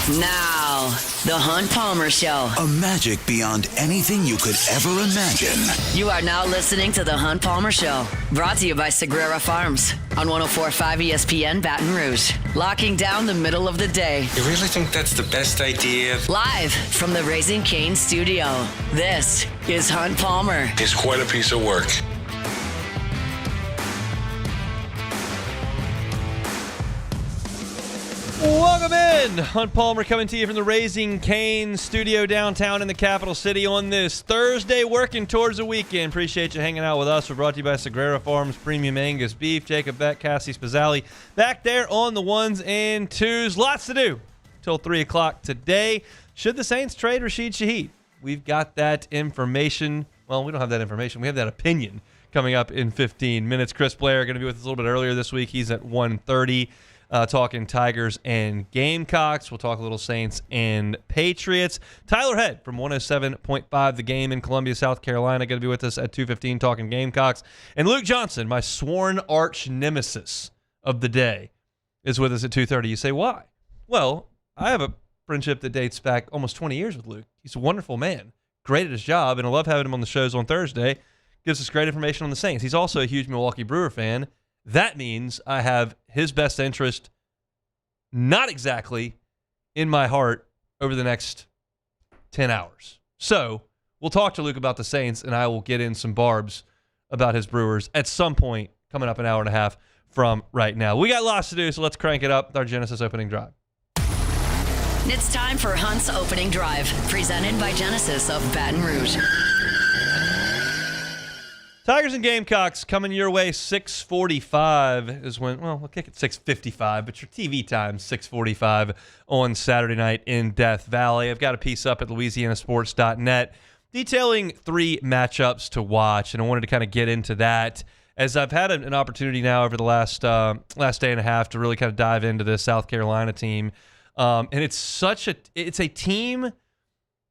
Now, the Hunt Palmer Show. A magic beyond anything you could ever imagine. You are now listening to the Hunt Palmer Show. Brought to you by Sagrera Farms on 104.5 ESPN Baton Rouge. Locking down the middle of the day. You really think that's the best idea? Live from the Raising Cane studio. This is Hunt Palmer. It's quite a piece of work. Welcome in. Hunt Palmer coming to you from the Raising Cane studio downtown in the capital city on this Thursday, working towards the weekend. Appreciate you hanging out with us. We're brought to you by Sagrera Farms Premium Angus Beef. Jacob Beck, Cassie Spazzali back there on the ones and twos. Lots to do till 3 o'clock today. Should the Saints trade Rashid Shaheed? We've got that information. Well, we don't have that information. We have that opinion coming up in 15 minutes. Chris Blair going to be with us a little bit earlier this week. He's at 1:30. Talking Tigers and Gamecocks. We'll talk a little Saints and Patriots. Tyler Head from 107.5 The Game in Columbia, South Carolina, going to be with us at 2:15 talking Gamecocks. And Luke Johnson, my sworn arch nemesis of the day, is with us at 2:30. You say, why? Well, I have a friendship that dates back almost 20 years with Luke. He's a wonderful man, great at his job, and I love having him on the shows on Thursday. Gives us great information on the Saints. He's also a huge Milwaukee Brewer fan. That means I have his best interest not exactly in my heart over the next 10 hours. So we'll talk to Luke about the Saints, and I will get in some barbs about his Brewers at some point coming up an hour and a half from right now. We got lots to do, so let's crank it up with our Genesis opening drive. It's time for Hunt's opening drive, presented by Genesis of Baton Rouge. Tigers and Gamecocks coming your way. 6:45 is when, well, we'll kick it 6:55, but your TV time 6:45 on Saturday night in Death Valley. I've got a piece up at louisianasports.net detailing 3 matchups to watch, and I wanted to kind of get into that as I've had an opportunity now over the last day and a half to really kind of dive into this South Carolina team. And it's a team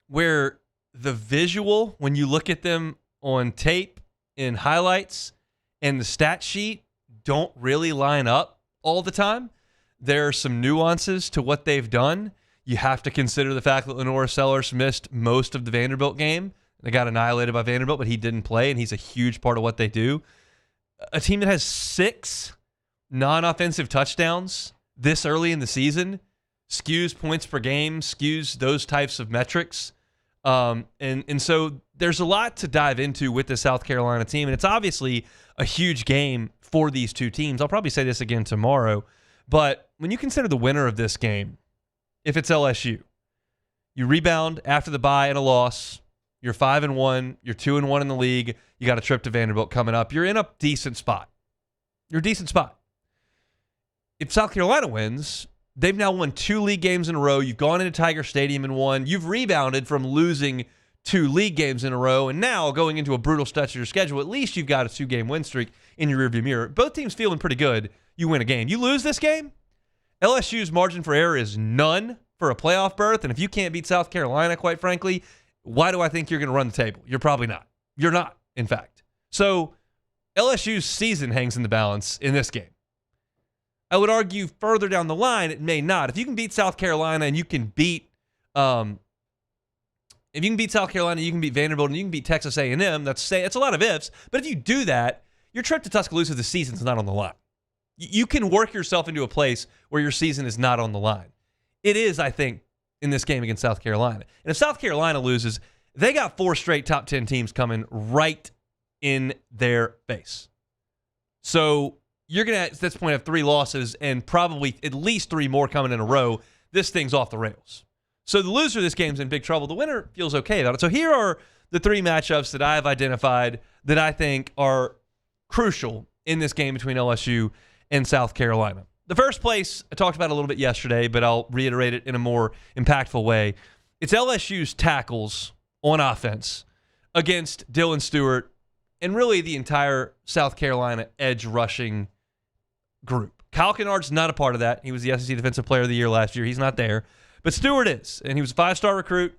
where the visual, when you look at them on tape, in highlights and the stat sheet, don't really line up all the time. There are some nuances to what they've done. You have to consider the fact that Lenore Sellers missed most of the Vanderbilt game. They got annihilated by Vanderbilt, but he didn't play, and he's a huge part of what they do. A team that has 6 non-offensive touchdowns this early in the season skews points per game, skews those types of metrics. And so there's a lot to dive into with the South Carolina team, and it's obviously a huge game for these two teams. I'll probably say this again tomorrow, but when you consider the winner of this game, if it's LSU, you rebound after the bye and a loss, you're 5-1, you're 2-1 in the league, you got a trip to Vanderbilt coming up, you're in a decent spot. You're a decent spot. If South Carolina wins, they've now won 2 league games in a row. You've gone into Tiger Stadium and won. You've rebounded from losing 2 league games in a row, and now going into a brutal stretch of your schedule, at least you've got a 2-game win streak in your rearview mirror. Both teams feeling pretty good. You win a game. You lose this game, LSU's margin for error is none for a playoff berth, and if you can't beat South Carolina, quite frankly, why do I think you're going to run the table? You're probably not. You're not, in fact. So LSU's season hangs in the balance in this game. I would argue further down the line, it may not. If you can beat South Carolina and you can beat South Carolina, you can beat Vanderbilt, and you can beat Texas A&M, that's a lot of ifs. But if you do that, your trip to Tuscaloosa this season is not on the line. You can work yourself into a place where your season is not on the line. It is, I think, in this game against South Carolina. And if South Carolina loses, they got 4 straight top 10 teams coming right in their face. So you're going to, at this point, have 3 losses and probably at least 3 more coming in a row. This thing's off the rails. So the loser of this game's in big trouble. The winner feels okay about it. So here are the 3 matchups that I have identified that I think are crucial in this game between LSU and South Carolina. The first place, I talked about a little bit yesterday, but I'll reiterate it in a more impactful way. It's LSU's tackles on offense against Dylan Stewart and really the entire South Carolina edge rushing group. Kyle Kennard's not a part of that. He was the SEC Defensive Player of the Year last year. He's not there. But Stewart is, and he was a 5-star recruit,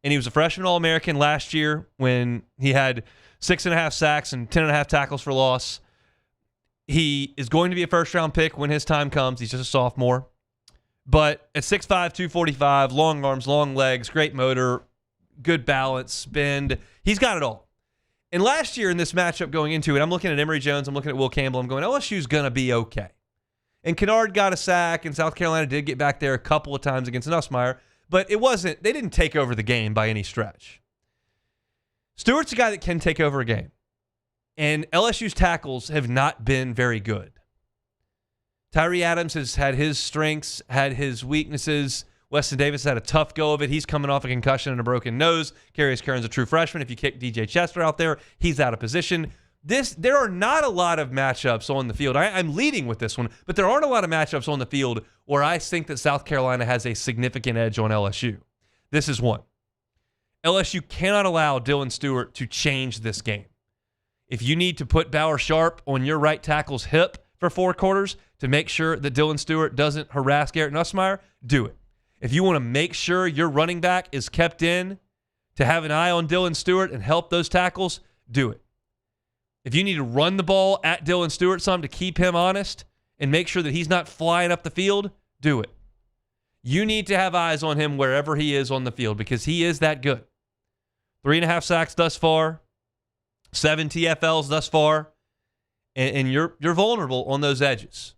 and he was a freshman All-American last year when he had 6.5 sacks and 10.5 tackles for loss. He is going to be a first-round pick when his time comes. He's just a sophomore. But at 6'5", 245, long arms, long legs, great motor, good balance, spin. He's got it all. And last year in this matchup going into it, I'm looking at Emory Jones, I'm looking at Will Campbell, I'm going, LSU's going to be okay. And Kennard got a sack, and South Carolina did get back there a couple of times against Nussmeier, but they didn't take over the game by any stretch. Stewart's a guy that can take over a game. And LSU's tackles have not been very good. Tyree Adams has had his strengths, had his weaknesses. Weston Davis had a tough go of it. He's coming off a concussion and a broken nose. Carius Kern's a true freshman. If you kick DJ Chester out there, he's out of position. There are not a lot of matchups on the field. I'm leading with this one, but there aren't a lot of matchups on the field where I think that South Carolina has a significant edge on LSU. This is one. LSU cannot allow Dylan Stewart to change this game. If you need to put Bauer Sharp on your right tackle's hip for 4 quarters to make sure that Dylan Stewart doesn't harass Garrett Nussmeier, do it. If you want to make sure your running back is kept in to have an eye on Dylan Stewart and help those tackles, do it. If you need to run the ball at Dylan Stewart some to keep him honest and make sure that he's not flying up the field, do it. You need to have eyes on him wherever he is on the field because he is that good. 3.5 sacks thus far, 7 TFLs thus far, and you're vulnerable on those edges.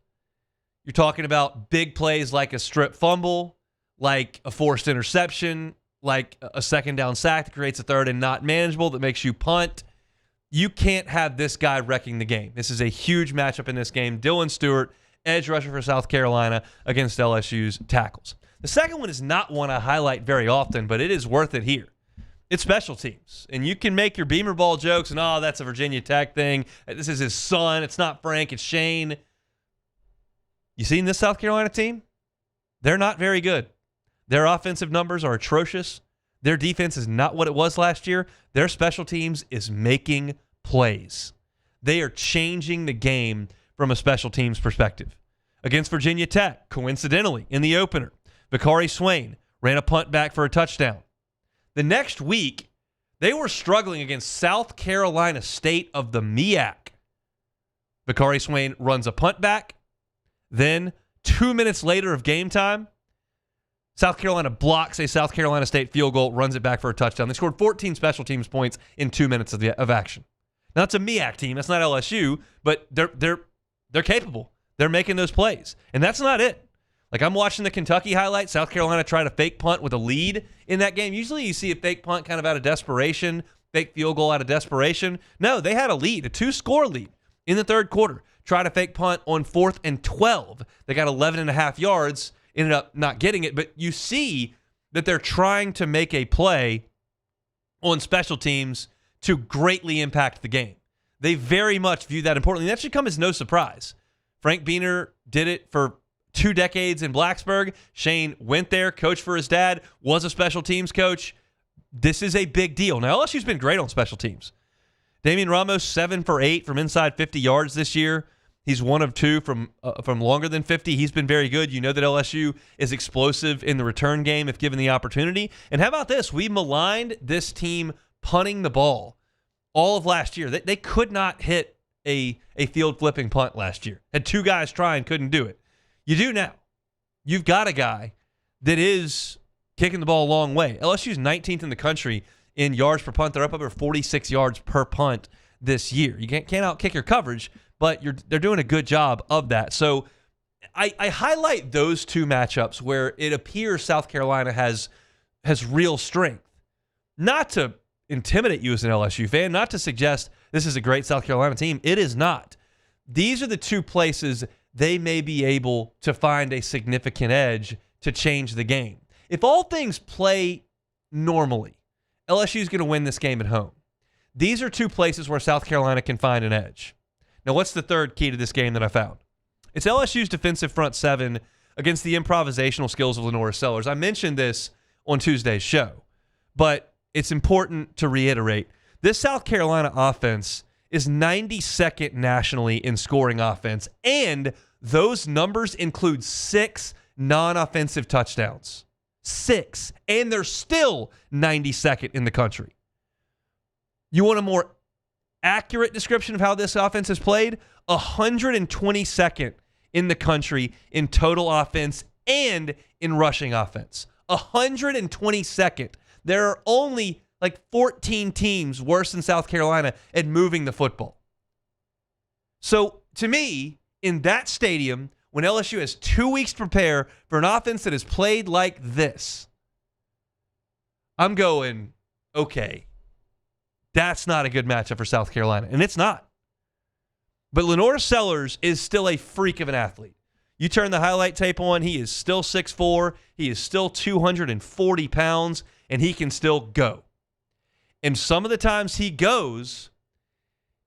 You're talking about big plays like a strip fumble, like a forced interception, like a second down sack that creates a third and not manageable that makes you punt. You can't have this guy wrecking the game. This is a huge matchup in this game. Dylan Stewart, edge rusher for South Carolina against LSU's tackles. The second one is not one I highlight very often, but it is worth it here. It's special teams. And you can make your Beamer Ball jokes and, oh, that's a Virginia Tech thing. This is his son. It's not Frank. It's Shane. You seen this South Carolina team? They're not very good. Their offensive numbers are atrocious. Their defense is not what it was last year. Their special teams is making plays. They are changing the game from a special teams perspective. Against Virginia Tech, coincidentally, in the opener, Vicari Swain ran a punt back for a touchdown. The next week, they were struggling against South Carolina State of the MEAC. Vicari Swain runs a punt back. Then, 2 minutes later of game time, South Carolina blocks a South Carolina State field goal, runs it back for a touchdown. They scored 14 special teams points in 2 minutes of action. Now, it's a MEAC team. That's not LSU, but they're capable. They're making those plays. And that's not it. Like, I'm watching the Kentucky highlights. South Carolina tried a fake punt with a lead in that game. Usually you see a fake punt kind of out of desperation, fake field goal out of desperation. No, they had a lead, a 2-score lead in the third quarter. Tried a fake punt on 4th and 12. They got 11.5 yards, ended up not getting it. But you see that they're trying to make a play on special teams to greatly impact the game. They very much view that importantly. That should come as no surprise. Frank Beaner did it for 2 decades in Blacksburg. Shane went there, coached for his dad, was a special teams coach. This is a big deal. Now, LSU's been great on special teams. Damian Ramos, 7 for 8 from inside 50 yards this year. He's 1 of 2 from longer than 50. He's been very good. You know that LSU is explosive in the return game if given the opportunity. And how about this? We maligned this team punting the ball all of last year. They could not hit a field-flipping punt last year. Had 2 guys try and couldn't do it. You do now. You've got a guy that is kicking the ball a long way. LSU's 19th in the country in yards per punt. They're up over 46 yards per punt this year. You can't outkick your coverage, but they're doing a good job of that. So I highlight those 2 matchups where it appears South Carolina has real strength. Not to intimidate you as an LSU fan, not to suggest this is a great South Carolina team. It is not. These are the 2 places they may be able to find a significant edge to change the game. If all things play normally, LSU is going to win this game at home. These are 2 places where South Carolina can find an edge. Now, what's the third key to this game that I found? It's LSU's defensive front 7 against the improvisational skills of Lenora Sellers. I mentioned this on Tuesday's show, but it's important to reiterate. This South Carolina offense is 92nd nationally in scoring offense, and those numbers include 6 non-offensive touchdowns. 6, and they're still 92nd in the country. You want a more accurate description of how this offense is played? 122nd in the country in total offense and in rushing offense. 122nd. There are only like 14 teams worse than South Carolina at moving the football. So to me, in that stadium, when LSU has 2 weeks to prepare for an offense that is played like this, I'm going, okay, that's not a good matchup for South Carolina. And it's not. But Lenore Sellers is still a freak of an athlete. You turn the highlight tape on, he is still 6'4", he is still 240 pounds, and he can still go. And some of the times he goes,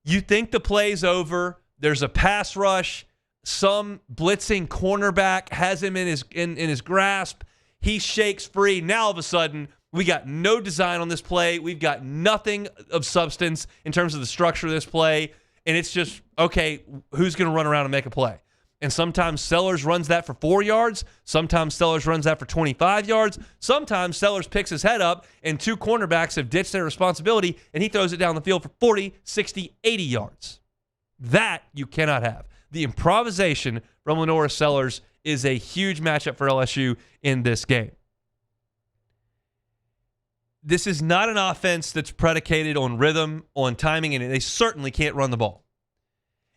you think the play's over, there's a pass rush, some blitzing cornerback has him in his grasp, he shakes free. Now all of a sudden, we got no design on this play, we've got nothing of substance in terms of the structure of this play, and it's just, okay, who's going to run around and make a play? And sometimes Sellers runs that for 4 yards. Sometimes Sellers runs that for 25 yards. Sometimes Sellers picks his head up and 2 cornerbacks have ditched their responsibility and he throws it down the field for 40, 60, 80 yards. That you cannot have. The improvisation from Lenore Sellers is a huge matchup for LSU in this game. This is not an offense that's predicated on rhythm, on timing, and they certainly can't run the ball.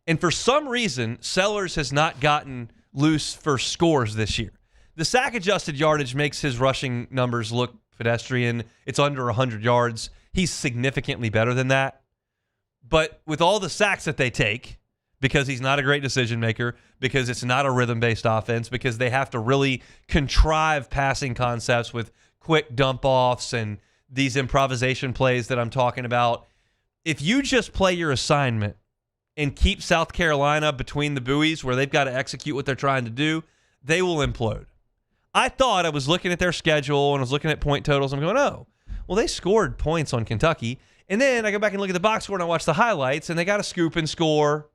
And for some reason, Sellers has not gotten loose for scores this year. The sack-adjusted yardage makes his rushing numbers look pedestrian. It's under 100 yards. He's significantly better than that. But with all the sacks that they take, because he's not a great decision maker, because it's not a rhythm-based offense, because they have to really contrive passing concepts with quick dump-offs and these improvisation plays that I'm talking about, if you just play your assignment and keep South Carolina between the buoys where they've got to execute what they're trying to do, they will implode. I thought I was looking at their schedule and I was looking at point totals. I'm going, oh, well, they scored points on Kentucky. And then I go back and look at the box score and I watch the highlights and they got a scoop and score.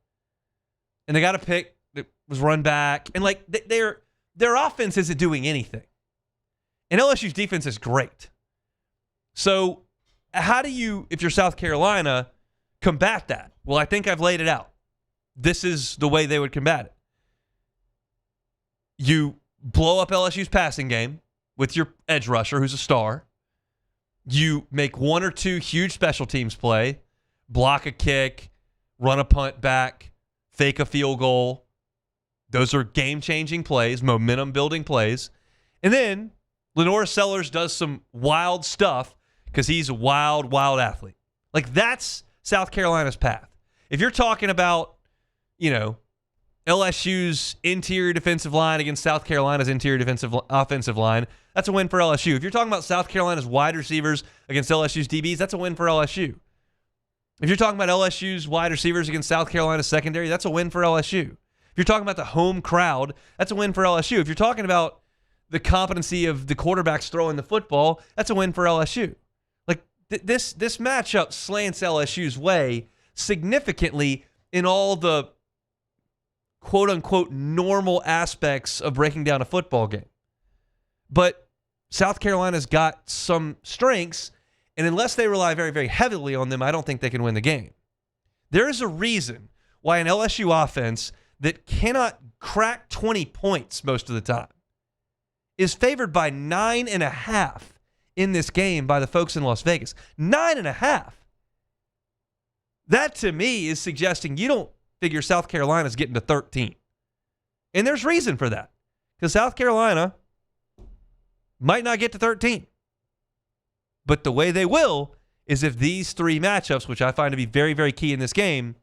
And they got a pick that was run back. And like their offense isn't doing anything. And LSU's defense is great. So how do you, if you're South Carolina, combat that? Well, I think I've laid it out. This is the way they would combat it. You blow up LSU's passing game with your edge rusher, who's a star. You make 1 or 2 huge special teams play, block a kick, run a punt back, fake a field goal. Those are game-changing plays, momentum-building plays. And then Lenore Sellers does some wild stuff because he's a wild, wild athlete. Like, that's South Carolina's path. If you're talking about, LSU's interior defensive line against South Carolina's interior offensive line, that's a win for LSU. If you're talking about South Carolina's wide receivers against LSU's DBs, that's a win for LSU. If you're talking about LSU's wide receivers against South Carolina's secondary, that's a win for LSU. If you're talking about the home crowd, that's a win for LSU. If you're talking about the competency of the quarterbacks throwing the football, that's a win for LSU. Like, this matchup slants LSU's way significantly in all the quote-unquote normal aspects of breaking down a football game. But South Carolina's got some strengths, and unless they rely very, very heavily on them, I don't think they can win the game. There is a reason why an LSU offense that cannot crack 20 points most of the time is favored by 9.5 in this game by the folks in Las Vegas. 9.5. That, to me, is suggesting you don't figure South Carolina's getting to 13. And there's reason for that. Because South Carolina might not get to 13. But the way they will is if these 3 matchups, which I find to be very, very key in this game,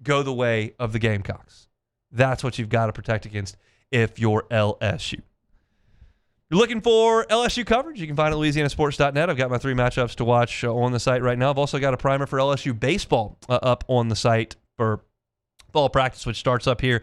go the way of the Gamecocks. That's what you've got to protect against if you're LSU. You're looking for LSU coverage? You can find it at LouisianaSports.net. I've got my 3 matchups to watch on the site right now. I've also got a primer for LSU baseball up on the site for fall practice, which starts up here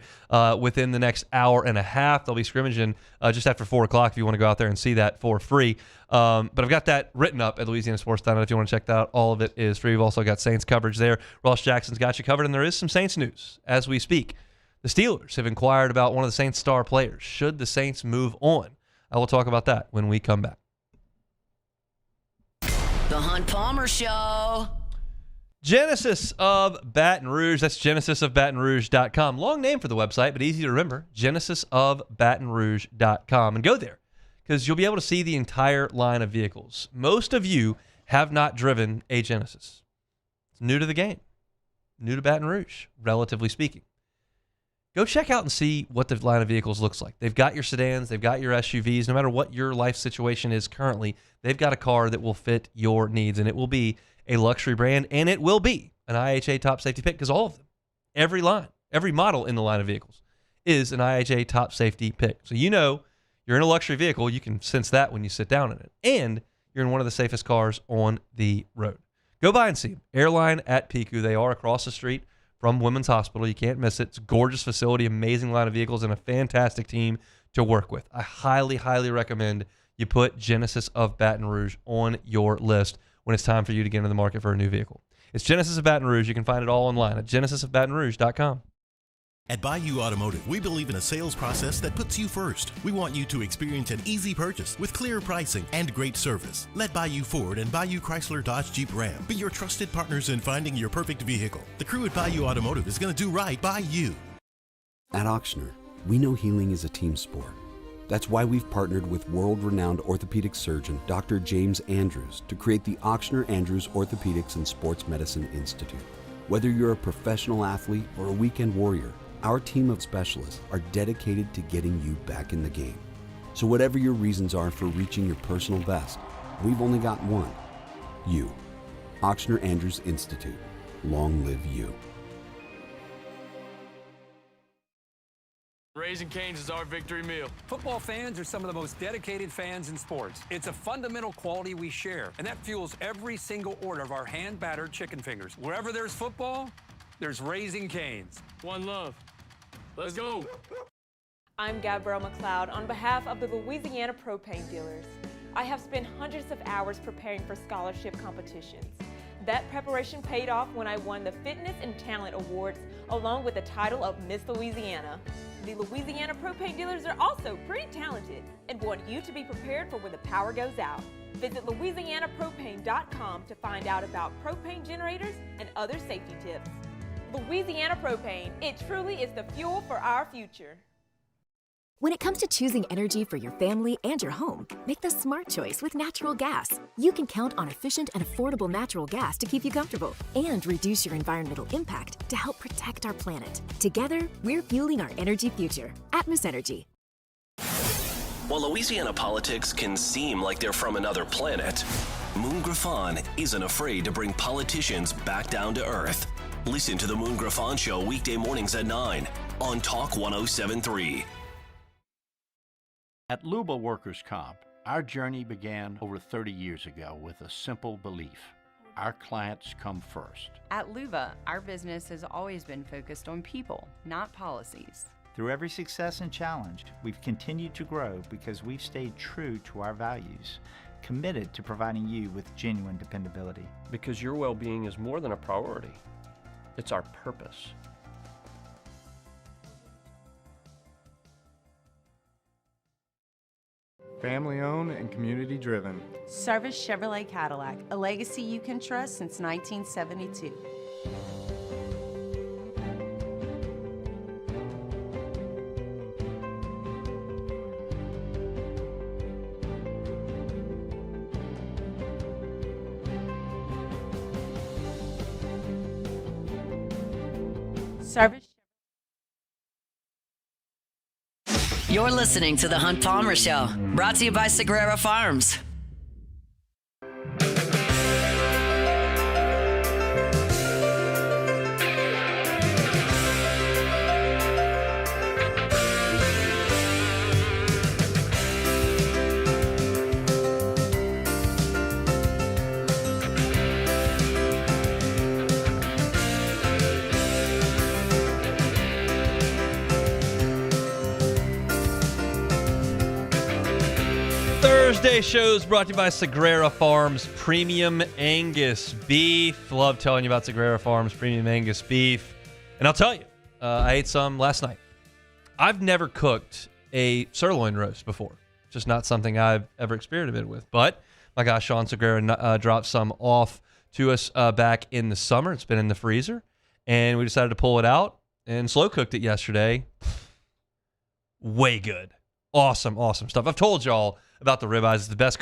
within the next hour and a half. They'll be scrimmaging just after 4 o'clock if you want to go out there and see that for free. But I've got that written up at LouisianaSports.net if you want to check that out. All of it is free. We've also got Saints coverage there. Ross Jackson's got you covered, and there is some Saints news as we speak. The Steelers have inquired about one of the Saints' star players. Should the Saints move on? I will talk about that when we come back. The Hunt Palmer Show. Genesis of Baton Rouge. That's genesisofbatonrouge.com. Long name for the website, but easy to remember. genesisofbatonrouge.com. And go there because you'll be able to see the entire line of vehicles. Most of you have not driven a Genesis. It's new to the game, new to Baton Rouge, relatively speaking. Go check out and see what the line of vehicles looks like. They've got your sedans, they've got your SUVs. No matter what your life situation is currently, they've got a car that will fit your needs, and it will be a luxury brand, and it will be an IHA top safety pick because all of them, every line, every model in the line of vehicles is an IHA top safety pick. So you know you're in a luxury vehicle. You can sense that when you sit down in it. And you're in one of the safest cars on the road. Go by and see them. Airline at Piku. They are across the street from Women's Hospital. You can't miss it. It's a gorgeous facility, amazing line of vehicles, and a fantastic team to work with. I highly, highly recommend you put Genesis of Baton Rouge on your list when it's time for you to get into the market for a new vehicle. It's Genesis of Baton Rouge. You can find it all online at genesisofbatonrouge.com. At Bayou Automotive, we believe in a sales process that puts you first. We want you to experience an easy purchase with clear pricing and great service. Let Bayou Ford and Bayou Chrysler Dodge Jeep Ram be your trusted partners in finding your perfect vehicle. The crew at Bayou Automotive is going to do right by you. At Auctioner, we know healing is a team sport. That's why we've partnered with world-renowned orthopedic surgeon Dr. James Andrews to create the Auctioner Andrews Orthopedics and Sports Medicine Institute. Whether you're a professional athlete or a weekend warrior, our team of specialists are dedicated to getting you back in the game. So whatever your reasons are for reaching your personal best, we've only got one: you. Auctioner Andrews Institute. Long live you. Raising Cane's is our victory meal. Football fans are some of the most dedicated fans in sports. It's a fundamental quality we share, and that fuels every single order of our hand-battered chicken fingers. Wherever there's football, there's Raising Cane's. One love. Let's go. I'm Gabrielle McLeod on behalf of the Louisiana Propane Dealers. I have spent hundreds of hours preparing for scholarship competitions. That preparation paid off when I won the Fitness and Talent Awards along with the title of Miss Louisiana. The Louisiana Propane Dealers are also pretty talented and want you to be prepared for when the power goes out. Visit louisianapropane.com to find out about propane generators and other safety tips. Louisiana Propane, it truly is the fuel for our future. When it comes to choosing energy for your family and your home, make the smart choice with natural gas. You can count on efficient and affordable natural gas to keep you comfortable and reduce your environmental impact to help protect our planet. Together, we're fueling our energy future. Atmos Energy. While Louisiana politics can seem like they're from another planet, Moon Griffon isn't afraid to bring politicians back down to earth. Listen to the Moon Griffon Show weekday mornings at 9 on Talk 107.3. At Luba Workers' Comp, our journey began over 30 years ago with a simple belief: our clients come first. At Luba, our business has always been focused on people, not policies. Through every success and challenge, we've continued to grow because we've stayed true to our values, committed to providing you with genuine dependability. Because your well-being is more than a priority. It's our purpose. Family owned and community driven. Service Chevrolet Cadillac, a legacy you can trust since 1972. Service. You're listening to The Hunt Palmer Show, brought to you by Sagrera Farms. Thursday shows brought to you by Sagrera Farms Premium Angus Beef. Love telling you about Sagrera Farms Premium Angus Beef. And I'll tell you, I ate some last night. I've never cooked a sirloin roast before. Just not something I've ever experimented with. But my guy Sean Sagrera dropped some off to us back in the summer. It's been in the freezer, and we decided to pull it out and slow cooked it yesterday. Way good. Awesome stuff. I've told y'all about the ribeyes. It's the best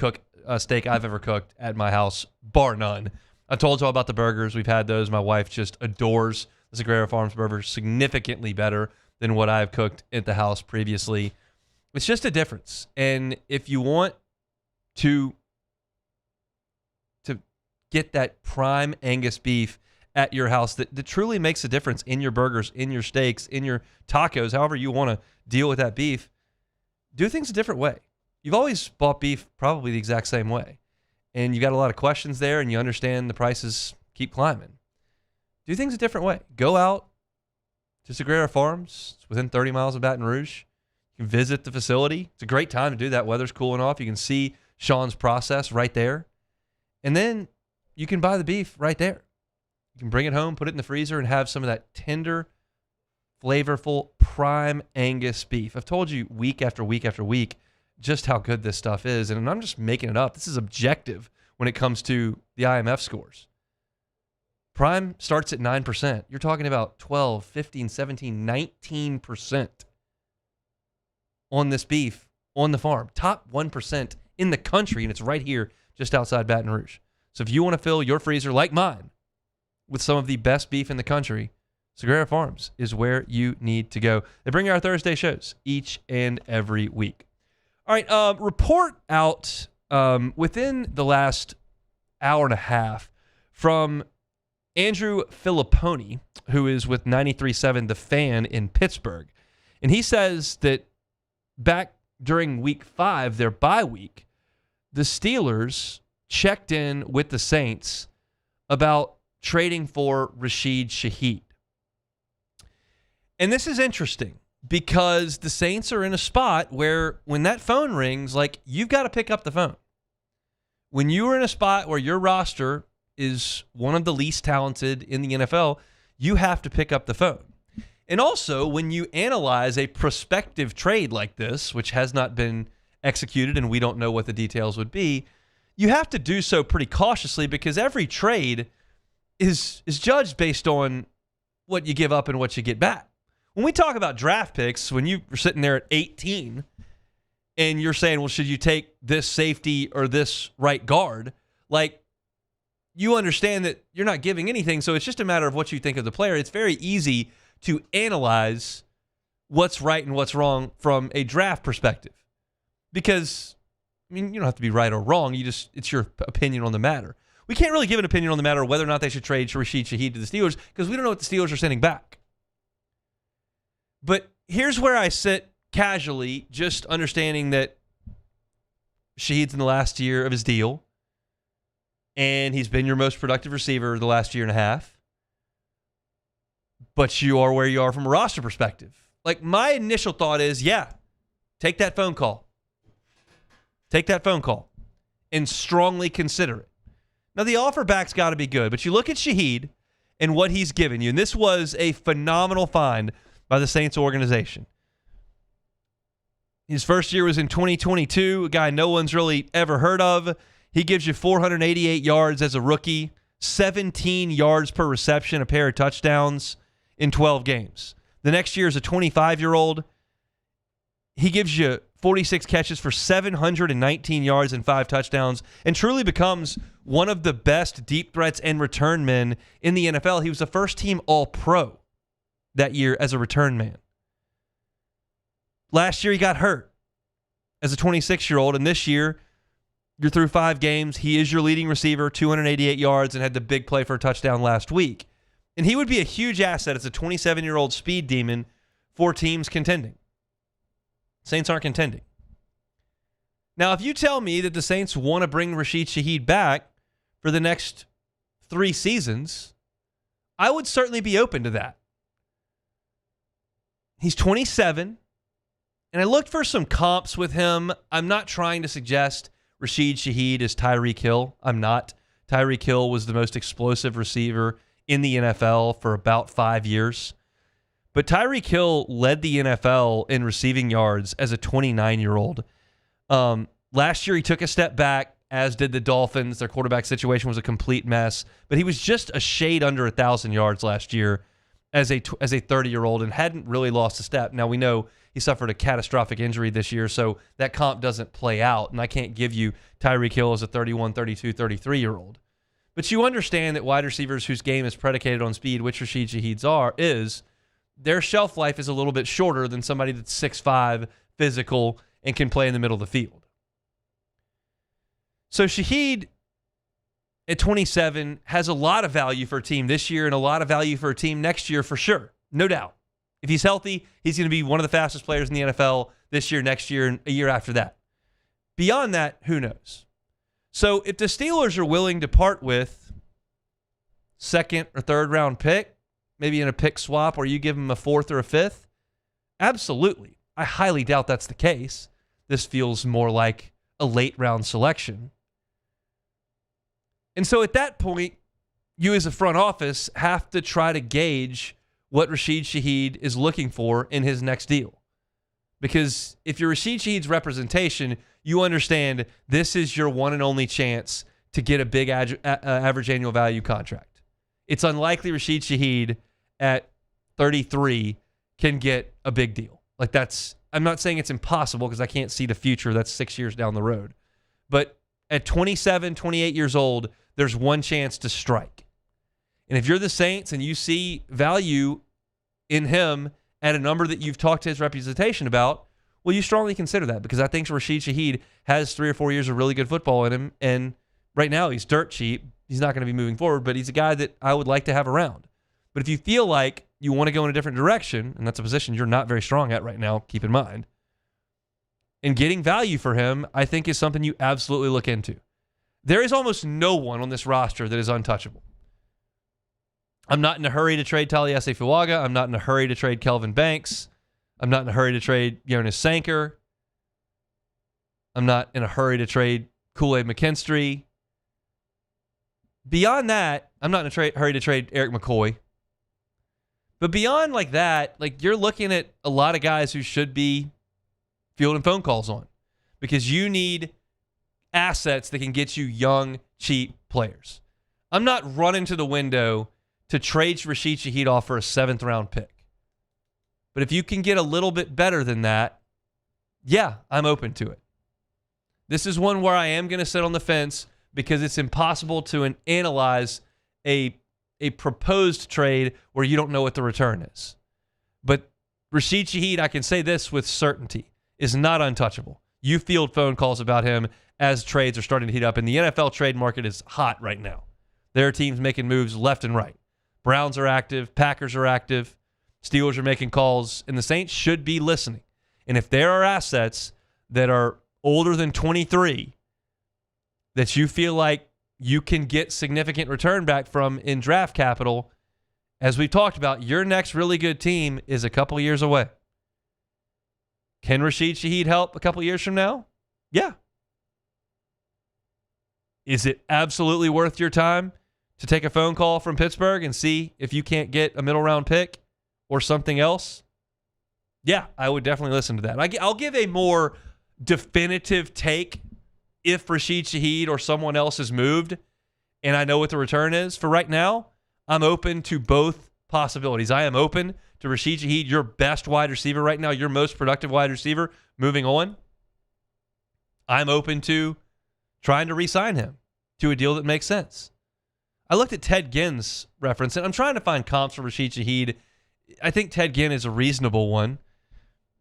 steak I've ever cooked at my house, bar none. I told y'all about the burgers. We've had those. My wife just adores the Sagrera Farms burger, significantly better than what I've cooked at the house previously. It's just a difference. And if you want to get that prime Angus beef at your house that truly makes a difference in your burgers, in your steaks, in your tacos, however you want to deal with that beef, do things a different way. You've always bought beef probably the exact same way. And you got a lot of questions there, and you understand the prices keep climbing. Do things a different way. Go out to Sagrera Farms. It's within 30 miles of Baton Rouge. You can visit the facility. It's a great time to do that. Weather's cooling off. You can see Sean's process right there. And then you can buy the beef right there. You can bring it home, put it in the freezer, and have some of that tender, flavorful, prime Angus beef. I've told you week after week after week just how good this stuff is, and I'm just making it up. This is objective when it comes to the IMF scores. Prime starts at 9%. You're talking about 12, 15, 17, 19% on this beef on the farm. Top 1% in the country, and it's right here just outside Baton Rouge. So if you want to fill your freezer like mine with some of the best beef in the country, Sagrera Farms is where you need to go. They bring you our Thursday shows each and every week. All right, report out within the last hour and a half from Andrew Filipponi, who is with 93.7 The Fan in Pittsburgh. And he says that back during week 5, their bye week, the Steelers checked in with the Saints about trading for Rashid Shaheed. And this is interesting because the Saints are in a spot where when that phone rings, like, you've got to pick up the phone. When you are in a spot where your roster is one of the least talented in the NFL, you have to pick up the phone. And also, when you analyze a prospective trade like this, which has not been executed and we don't know what the details would be, you have to do so pretty cautiously because every trade is judged based on what you give up and what you get back. When we talk about draft picks, when you were sitting there at 18 and you're saying, well, should you take this safety or this right guard? Like, you understand that you're not giving anything, so it's just a matter of what you think of the player. It's very easy to analyze what's right and what's wrong from a draft perspective. Because, I mean, you don't have to be right or wrong. It's your opinion on the matter. We can't really give an opinion on the matter of whether or not they should trade Rashid Shaheed to the Steelers because we don't know what the Steelers are sending back. But here's where I sit casually, just understanding that Shaheed's in the last year of his deal, and he's been your most productive receiver the last year and a half. But you are where you are from a roster perspective. Like, my initial thought is, yeah, take that phone call. Take that phone call and strongly consider it. Now, the offer back's got to be good, but you look at Shaheed and what he's given you, and this was a phenomenal find by the Saints organization. His first year was in 2022, a guy no one's really ever heard of. He gives you 488 yards as a rookie, 17 yards per reception, a pair of touchdowns in 12 games. The next year is a 25-year-old. He gives you 46 catches for 719 yards and 5 touchdowns and truly becomes one of the best deep threats and return men in the NFL. He was the first team All-Pro that year as a return man. Last year he got hurt as a 26-year-old, and this year you're through 5 games. He is your leading receiver, 288 yards, and had the big play for a touchdown last week. And he would be a huge asset as a 27-year-old speed demon for teams contending. Saints aren't contending. Now, if you tell me that the Saints want to bring Rashid Shaheed back for the next 3 seasons, I would certainly be open to that. He's 27, and I looked for some comps with him. I'm not trying to suggest Rashid Shaheed is Tyreek Hill. I'm not. Tyreek Hill was the most explosive receiver in the NFL for about 5 years. But Tyreek Hill led the NFL in receiving yards as a 29-year-old. Last year, he took a step back. as did the Dolphins. Their quarterback situation was a complete mess. But he was just a shade under 1,000 yards last year as a 30-year-old and hadn't really lost a step. Now, we know he suffered a catastrophic injury this year, so that comp doesn't play out. And I can't give you Tyreek Hill as a 31, 32, 33-year-old. But you understand that wide receivers whose game is predicated on speed, which Rashid Shaheed's is, their shelf life is a little bit shorter than somebody that's 6'5", physical, and can play in the middle of the field. So Shaheed, at 27, has a lot of value for a team this year and a lot of value for a team next year for sure. No doubt. If he's healthy, he's going to be one of the fastest players in the NFL this year, next year, and a year after that. Beyond that, who knows? So if the Steelers are willing to part with second or third round pick, maybe in a pick swap, or you give them a fourth or a fifth, absolutely. I highly doubt that's the case. This feels more like a late round selection. And so at that point, you as a front office have to try to gauge what Rashid Shaheed is looking for in his next deal. Because if you're Rashid Shaheed's representation, you understand this is your one and only chance to get a big average annual value contract. It's unlikely Rashid Shaheed at 33 can get a big deal. Like I'm not saying it's impossible because I can't see the future. That's 6 years down the road. But at 27, 28 years old, there's one chance to strike. And if you're the Saints and you see value in him at a number that you've talked to his representation about, well, you strongly consider that because I think Rashid Shaheed has 3 or 4 years of really good football in him. And right now he's dirt cheap. He's not going to be moving forward, but he's a guy that I would like to have around. But if you feel like you want to go in a different direction, and that's a position you're not very strong at right now, keep in mind, and getting value for him, I think is something you absolutely look into. There is almost no one on this roster that is untouchable. I'm not in a hurry to trade Taliesin Fuaga. I'm not in a hurry to trade Kelvin Banks. I'm not in a hurry to trade Jonas Sanker. I'm not in a hurry to trade Kool-Aid McKinstry. Beyond that, I'm not in a hurry to trade Eric McCoy. But beyond like that, like you're looking at a lot of guys who should be fielding phone calls on because you need assets that can get you young, cheap players. I'm not running to the window to trade Rashid Shaheed off for a 7th round pick. But if you can get a little bit better than that, yeah, I'm open to it. This is one where I am going to sit on the fence because it's impossible to analyze a proposed trade where you don't know what the return is. But Rashid Shaheed, I can say this with certainty, is not untouchable. You field phone calls about him as trades are starting to heat up, and the NFL trade market is hot right now. There are teams making moves left and right. Browns are active, Packers are active, Steelers are making calls, and the Saints should be listening. And if there are assets that are older than 23 that you feel like you can get significant return back from in draft capital, as we've talked about, your next really good team is a couple years away. Can Rashid Shaheed help a couple years from now? Yeah. Is it absolutely worth your time to take a phone call from Pittsburgh and see if you can't get a middle round pick or something else? Yeah, I would definitely listen to that. I'll give a more definitive take if Rashid Shaheed or someone else is moved and I know what the return is. For right now, I'm open to both possibilities. I am open to Rashid Shaheed, your best wide receiver right now, your most productive wide receiver, moving on. I'm open to trying to re-sign him to a deal that makes sense. I looked at Ted Ginn's reference, and I'm trying to find comps for Rashid Shaheed. I think Ted Ginn is a reasonable one.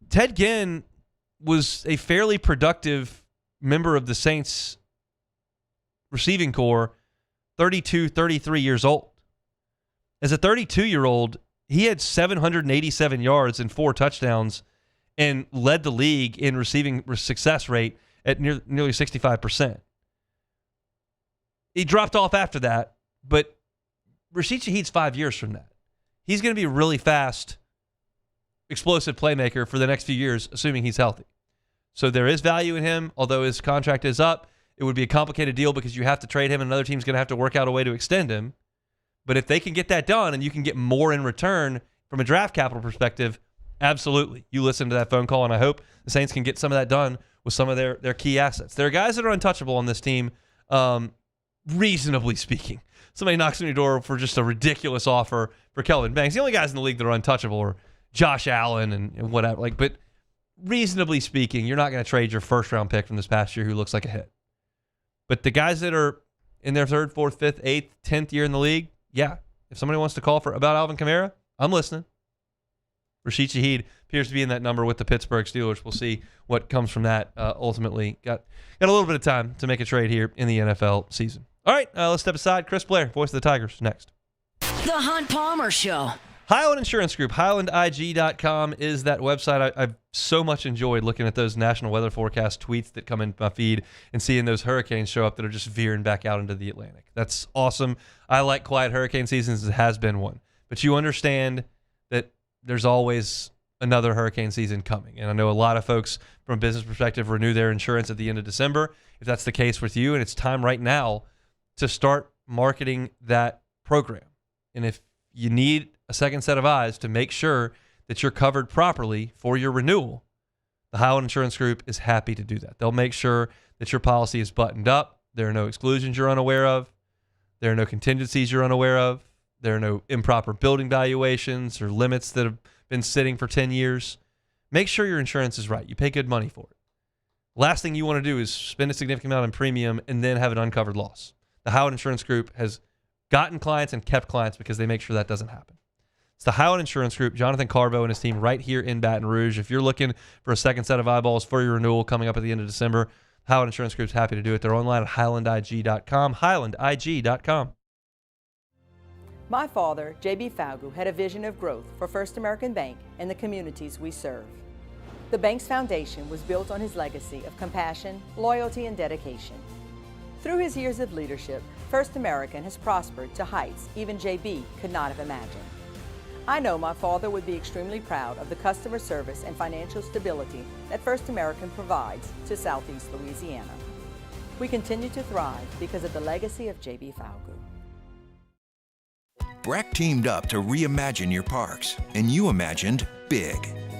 Ted Ginn was a fairly productive member of the Saints receiving corps, 32, 33 years old. As a 32-year-old, he had 787 yards and 4 touchdowns and led the league in receiving success rate at nearly 65%. He dropped off after that, but Rashid Shaheed's 5 years from that. He's going to be a really fast, explosive playmaker for the next few years, assuming he's healthy. So there is value in him, although his contract is up. It would be a complicated deal because you have to trade him and another team's going to have to work out a way to extend him. But if they can get that done and you can get more in return from a draft capital perspective, Absolutely. You listen to that phone call, and I hope the Saints can get some of that done with some of their key assets. There are guys that are untouchable on this team, reasonably speaking. Somebody knocks on your door for just a ridiculous offer for Kelvin Banks. The only guys in the league that are untouchable are Josh Allen and whatever. But reasonably speaking, you're not going to trade your first-round pick from this past year who looks like a hit. But the guys that are in their 3rd, 4th, 5th, 8th, 10th year in the league, yeah. If somebody wants to call about Alvin Kamara, I'm listening. Rashid Shaheed appears to be in that number with the Pittsburgh Steelers. We'll see what comes from that ultimately. Got a little bit of time to make a trade here in the NFL season. All right, let's step aside. Chris Blair, voice of the Tigers, next. The Hunt Palmer Show. Highland Insurance Group, HighlandIG.com is that website. I've so much enjoyed looking at those national weather forecast tweets that come in my feed and seeing those hurricanes show up that are just veering back out into the Atlantic. That's awesome. I like quiet hurricane seasons. It has been one. But you understand that there's always another hurricane season coming. And I know a lot of folks from a business perspective renew their insurance at the end of December. If that's the case with you, and it's time right now to start marketing that program. And if you need a second set of eyes to make sure that you're covered properly for your renewal, the Highland Insurance Group is happy to do that. They'll make sure that your policy is buttoned up. There are no exclusions you're unaware of. There are no contingencies you're unaware of. There are no improper building valuations or limits that have been sitting for 10 years. Make sure your insurance is right. You pay good money for it. Last thing you want to do is spend a significant amount in premium and then have an uncovered loss. The Highland Insurance Group has gotten clients and kept clients because they make sure that doesn't happen. It's the Highland Insurance Group, Jonathan Carbo and his team right here in Baton Rouge. If you're looking for a second set of eyeballs for your renewal coming up at the end of December, Highland Insurance Group's happy to do it. They're online at HighlandIG.com, HighlandIG.com. My father, J.B. Falgu, had a vision of growth for First American Bank and the communities we serve. The bank's foundation was built on his legacy of compassion, loyalty, and dedication. Through his years of leadership, First American has prospered to heights even J.B. could not have imagined. I know my father would be extremely proud of the customer service and financial stability that First American provides to Southeast Louisiana. We continue to thrive because of the legacy of J.B. Falgu. Breck teamed up to reimagine your parks, and you imagined big.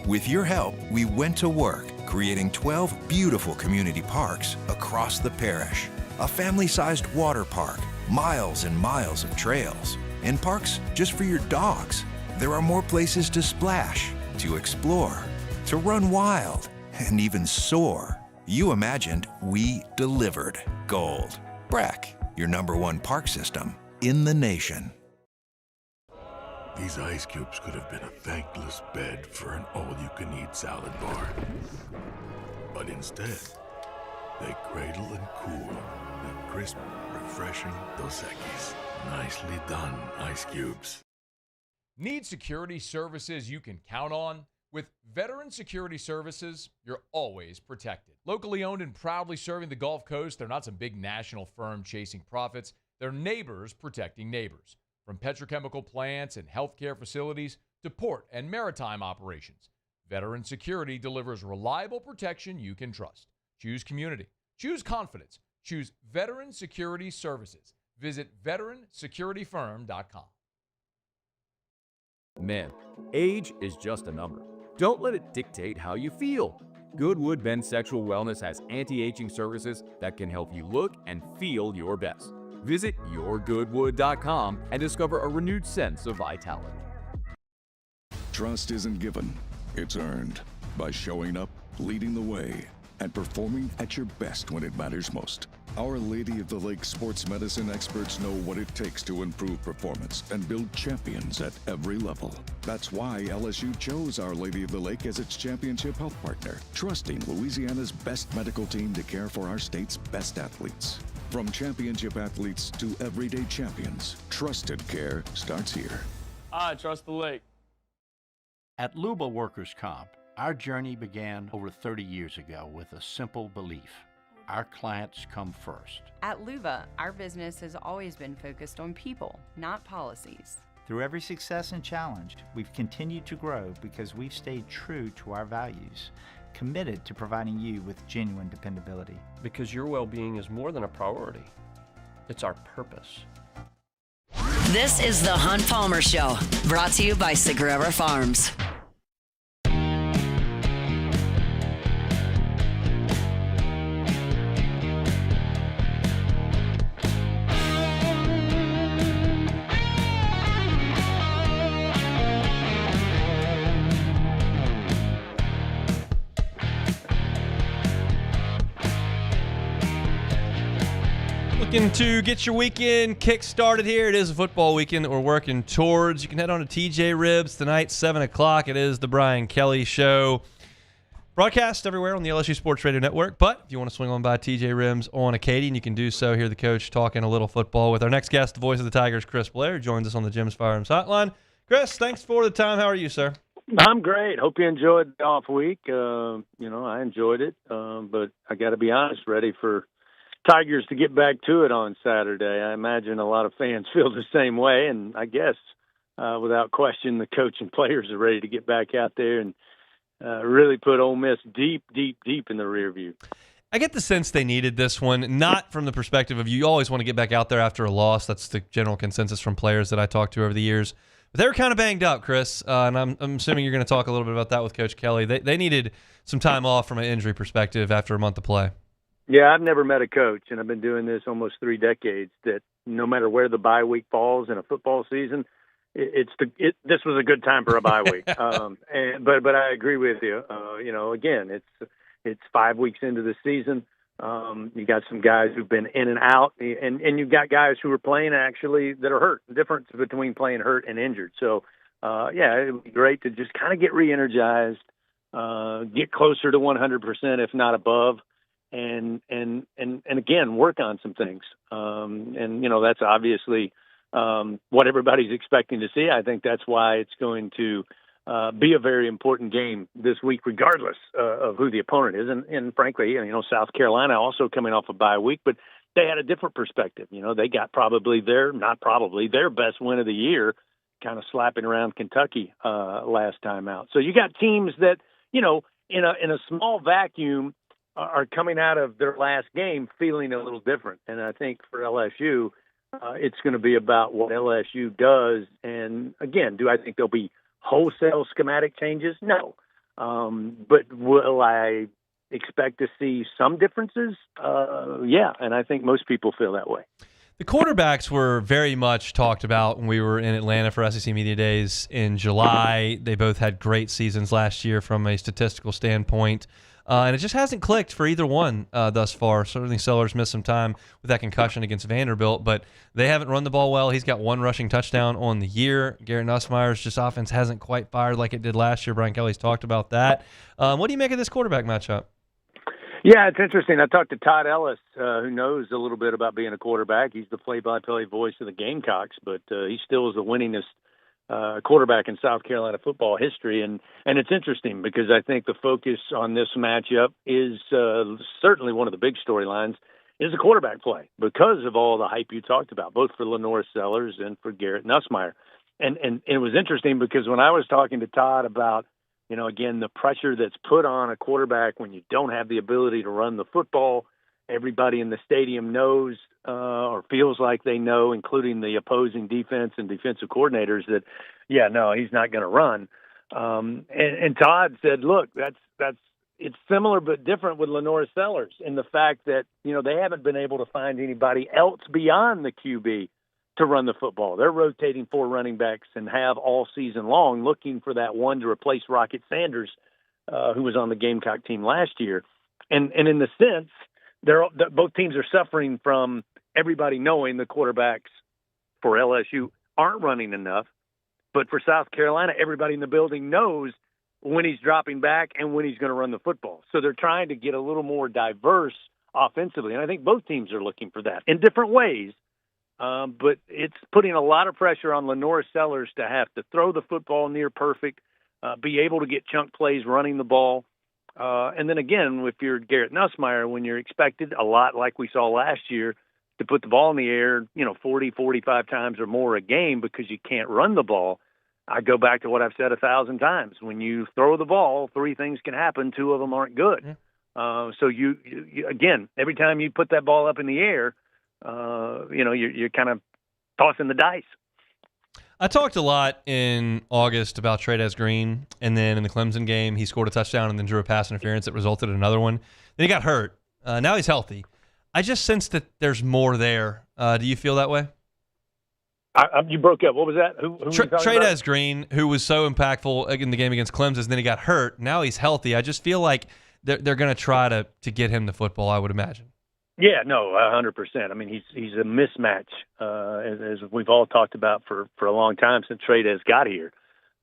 With your help, we went to work, creating 12 beautiful community parks across the parish. A family-sized water park, miles and miles of trails, and parks just for your dogs. There are more places to splash, to explore, to run wild, and even soar. You imagined, we delivered. Gold. Breck, your #1 park system in the nation. These ice cubes could have been a thankless bed for an all-you-can-eat salad bar. But instead, they cradle and cool the crisp, refreshing Dos Equis. Nicely done, ice cubes. Need security services you can count on? With Veteran Security Services, you're always protected. Locally owned and proudly serving the Gulf Coast, they're not some big national firm chasing profits. They're neighbors protecting neighbors. From petrochemical plants and healthcare facilities to port and maritime operations, Veteran Security delivers reliable protection you can trust. Choose community. Choose confidence. Choose Veteran Security Services. Visit veteransecurityfirm.com. Men, age is just a number. Don't let it dictate how you feel. Goodwood Men's Sexual Wellness has anti-aging services that can help you look and feel your best. Visit yourgoodwood.com and discover a renewed sense of vitality. Trust isn't given, it's earned by showing up, leading the way, and performing at your best when it matters most. Our Lady of the Lake sports medicine experts know what it takes to improve performance and build champions at every level. That's why LSU chose Our Lady of the Lake as its championship health partner, trusting Louisiana's best medical team to care for our state's best athletes. From championship athletes to everyday champions, trusted care starts here. I trust the lake. At Luba Workers' Comp, our journey began over 30 years ago with a simple belief. Our clients come first. At Luba, our business has always been focused on people, not policies. Through every success and challenge, we've continued to grow because we've stayed true to our values, committed to providing you with genuine dependability. Because your well-being is more than a priority. It's our purpose. This is the Hunt Palmer Show, brought to you by Sagrera Farms. Looking to get your weekend kick-started here. It is a football weekend that we're working towards. You can head on to TJ Ribs tonight, 7 o'clock. It is the Brian Kelly Show. Broadcast everywhere on the LSU Sports Radio Network. But if you want to swing on by TJ Ribs on Acadian, you can do so. Hear the coach talking a little football with our next guest, the voice of the Tigers, Chris Blair, joins us on the Jim's Firearms Hotline. Chris, thanks for the time. How are you, sir? I'm great. Hope you enjoyed the off week. I enjoyed it, but I got to be honest, ready for Tigers to get back to it on Saturday. I imagine a lot of fans feel the same way, and I guess without question, the coach and players are ready to get back out there and really put Ole Miss deep in the rear view. I get the sense they needed this one, not from the perspective of you always want to get back out there after a loss. That's the general consensus from players that I talked to over the years. But they were kind of banged up, Chris, and I'm assuming you're going to talk a little bit about that with Coach Kelly. They needed some time off from an injury perspective after a month of play. Yeah, I've never met a coach, and I've been doing this almost 3 decades, that no matter where the bye week falls in a football season, this was a good time for a bye week. But I agree with you. Again, it's 5 weeks into the season. You got some guys who've been in and out, and you've got guys who are playing actually that are hurt. The difference between playing hurt and injured. So, it would be great to just kind of get re-energized, get closer to 100%, if not above. And again, work on some things. That's obviously what everybody's expecting to see. I think that's why it's going to be a very important game this week, regardless of who the opponent is. And frankly, South Carolina also coming off a bye week, but they had a different perspective. They got their best win of the year, kind of slapping around Kentucky last time out. So you got teams that, in a small vacuum, are coming out of their last game feeling a little different. And I think for LSU, it's going to be about what LSU does. And again, do I think there'll be wholesale schematic changes? No. But will I expect to see some differences? Yeah, and I think most people feel that way. The quarterbacks were very much talked about when we were in Atlanta for SEC Media Days in July. They both had great seasons last year from a statistical standpoint. And it just hasn't clicked for either one thus far. Certainly Sellers missed some time with that concussion against Vanderbilt, but they haven't run the ball well. He's got 1 rushing touchdown on the year. Garrett Nussmeier's just offense hasn't quite fired like it did last year. Brian Kelly's talked about that. What do you make of this quarterback matchup? Yeah, it's interesting. I talked to Todd Ellis, who knows a little bit about being a quarterback. He's the play-by-play voice of the Gamecocks, but he still is the winningest quarterback in South Carolina football history. And it's interesting because I think the focus on this matchup is certainly one of the big storylines is the quarterback play because of all the hype you talked about, both for Lenore Sellers and for Garrett Nussmeier. And it was interesting because when I was talking to Todd about, again, the pressure that's put on a quarterback when you don't have the ability to run the football, everybody in the stadium knows or feels like they know, including the opposing defense and defensive coordinators, that, he's not going to run. And Todd said, look, it's similar but different with Lenore Sellers in the fact that, they haven't been able to find anybody else beyond the QB to run the football. They're rotating 4 running backs and have all season long looking for that one to replace Rocket Sanders, who was on the Gamecock team last year. And in the sense, both teams are suffering from everybody knowing the quarterbacks for LSU aren't running enough. But for South Carolina, everybody in the building knows when he's dropping back and when he's going to run the football. So they're trying to get a little more diverse offensively. And I think both teams are looking for that in different ways. But it's putting a lot of pressure on Lenore Sellers to have to throw the football near perfect, be able to get chunk plays running the ball. And then again, if you're Garrett Nussmeier, when you're expected a lot like we saw last year to put the ball in the air, 40, 45 times or more a game because you can't run the ball, I go back to what I've said 1,000 times. When you throw the ball, 3 things can happen. 2 of them aren't good. So you again, every time you put that ball up in the air, you're kind of tossing the dice. I talked a lot in August about Trey'Dez Green, and then in the Clemson game, he scored a touchdown and then drew a pass interference that resulted in another one. Then he got hurt. Now he's healthy. I just sense that there's more there. Do you feel that way? You broke up. What was that? Who Trey'Dez Green, who was so impactful in the game against Clemson, and then he got hurt. Now he's healthy. I just feel like they're going to try to get him the football, I would imagine. Yeah, no, 100%. I mean, he's a mismatch, as we've all talked about for a long time since Trades got here.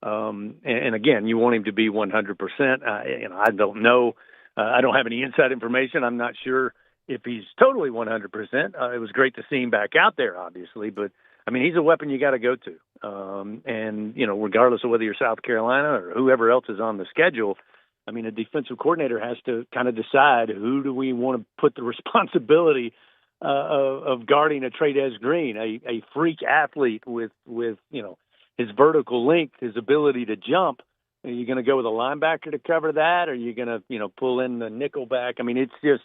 And again, you want him to be 100%. I don't know. I don't have any inside information. I'm not sure if he's totally 100%. It was great to see him back out there, obviously, but I mean, he's a weapon you got to go to. And regardless of whether you're South Carolina or whoever else is on the schedule, I mean, a defensive coordinator has to kind of decide who do we want to put the responsibility of guarding a Trades Green, a freak athlete with his vertical length, his ability to jump. Are you going to go with a linebacker to cover that? Or are you going to pull in the nickel back? I mean, it's just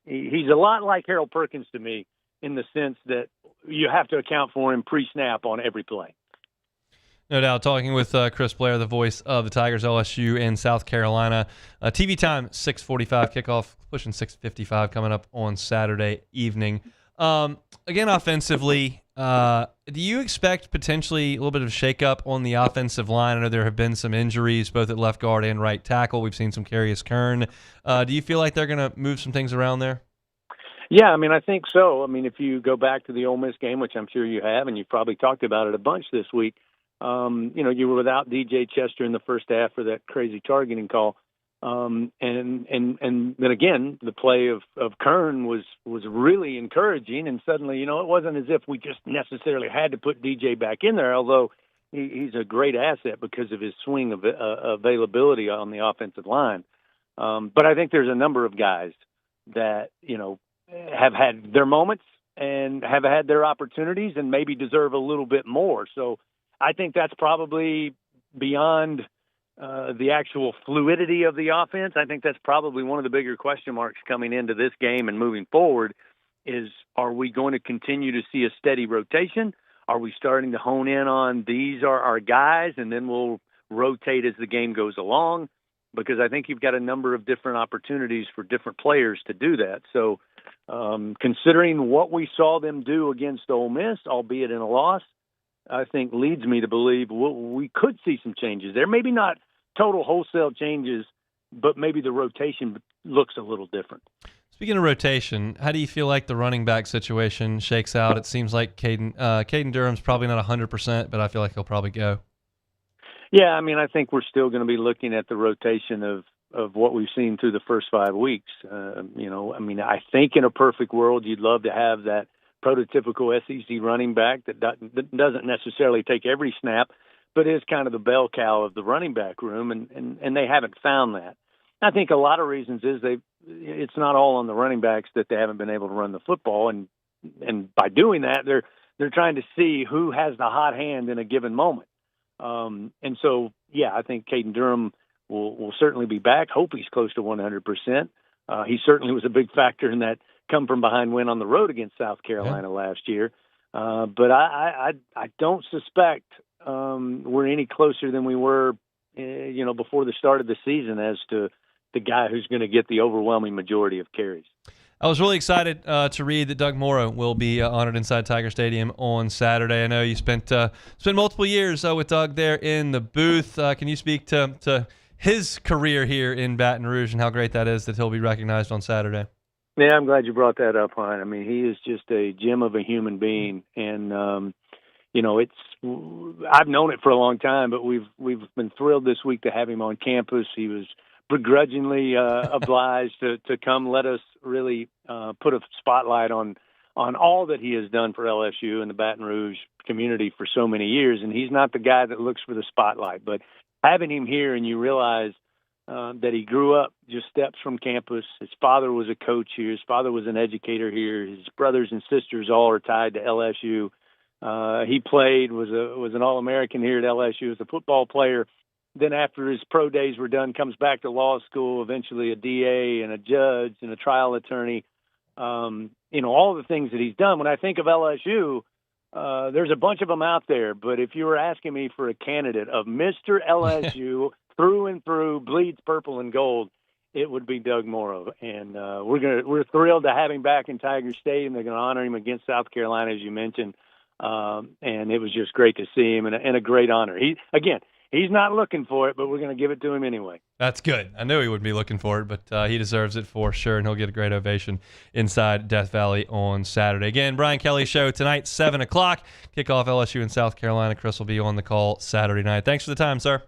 he's a lot like Harold Perkins to me in the sense that you have to account for him pre-snap on every play. No doubt. Talking with Chris Blair, the voice of the Tigers, LSU, and South Carolina. TV time, 6:45 kickoff, pushing 6:55 coming up on Saturday evening. Again, offensively, do you expect potentially a little bit of a shakeup on the offensive line? I know there have been some injuries both at left guard and right tackle. We've seen some Carius Kern. Do you feel like they're going to move some things around there? Yeah, I mean, I think so. I mean, if you go back to the Ole Miss game, which I'm sure you have, and you've probably talked about it a bunch this week, you were without DJ Chester in the first half for that crazy targeting call. And then again, the play of Kern was really encouraging. And suddenly, it wasn't as if we just necessarily had to put DJ back in there, although he's a great asset because of his swing availability on the offensive line. But I think there's a number of guys that, have had their moments and have had their opportunities and maybe deserve a little bit more. So I think that's probably beyond the actual fluidity of the offense. I think that's probably one of the bigger question marks coming into this game and moving forward is, are we going to continue to see a steady rotation? Are we starting to hone in on these are our guys and then we'll rotate as the game goes along? Because I think you've got a number of different opportunities for different players to do that. So considering what we saw them do against Ole Miss, albeit in a loss, I think leads me to believe we could see some changes there. Maybe not total wholesale changes, but maybe the rotation looks a little different. Speaking of rotation, how do you feel like the running back situation shakes out? It seems like Caden Durham's probably not 100%, but I feel like he'll probably go. Yeah, I mean, I think we're still going to be looking at the rotation of what we've seen through the first 5 weeks. I mean, I think in a perfect world, you'd love to have that prototypical SEC running back that doesn't necessarily take every snap, but is kind of the bell cow of the running back room, and they haven't found that. I think a lot of reasons is it's not all on the running backs that they haven't been able to run the football, and by doing that, they're trying to see who has the hot hand in a given moment. And so, yeah, I think Caden Durham will certainly be back. Hope he's close to 100%. He certainly was a big factor in that come-from-behind win on the road against South Carolina last year. But I don't suspect we're any closer than we were, before the start of the season as to the guy who's going to get the overwhelming majority of carries. I was really excited to read that Doug Morrow will be honored inside Tiger Stadium on Saturday. I know you spent multiple years with Doug there in the booth. Can you speak to his career here in Baton Rouge and how great that is that he'll be recognized on Saturday? Yeah, I'm glad you brought that up, Hine. I mean, he is just a gem of a human being, and I've known it for a long time, but we've been thrilled this week to have him on campus. He was begrudgingly obliged to come let us really put a spotlight on all that he has done for LSU and the Baton Rouge community for so many years. And he's not the guy that looks for the spotlight, but having him here and you realize that he grew up just steps from campus. His father was a coach here. His father was an educator here. His brothers and sisters all are tied to LSU. He played, was an All-American here at LSU as a football player. Then after his pro days were done, comes back to law school, eventually a DA and a judge and a trial attorney. All the things that he's done. When I think of LSU, there's a bunch of them out there. But if you were asking me for a candidate of Mr. LSU through and through, bleeds purple and gold, it would be Doug Morrow. And we're thrilled to have him back in Tiger Stadium. They're going to honor him against South Carolina, as you mentioned. And it was just great to see him and a great honor. He's not looking for it, but we're going to give it to him anyway. That's good. I knew he would be looking for it, but he deserves it for sure, and he'll get a great ovation inside Death Valley on Saturday. Again, Brian Kelly Show tonight, 7 o'clock. Kickoff LSU in South Carolina. Chris will be on the call Saturday night. Thanks for the time, sir.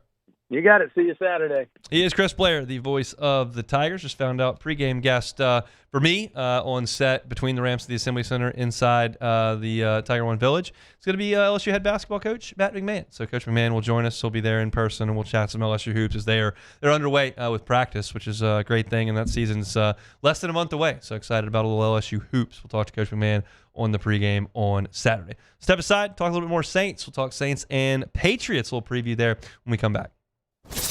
You got it. See you Saturday. He is Chris Blair, the voice of the Tigers. Just found out pregame guest for me on set between the ramps of the Assembly Center inside the Tiger One Village. It's going to be LSU head basketball coach Matt McMahon. So Coach McMahon will join us. He'll be there in person, and we'll chat some LSU hoops as they're underway with practice, which is a great thing. And that season's less than a month away. So excited about a little LSU hoops. We'll talk to Coach McMahon on the pregame on Saturday. Step aside, talk a little bit more Saints. We'll talk Saints and Patriots. We'll preview there when we come back.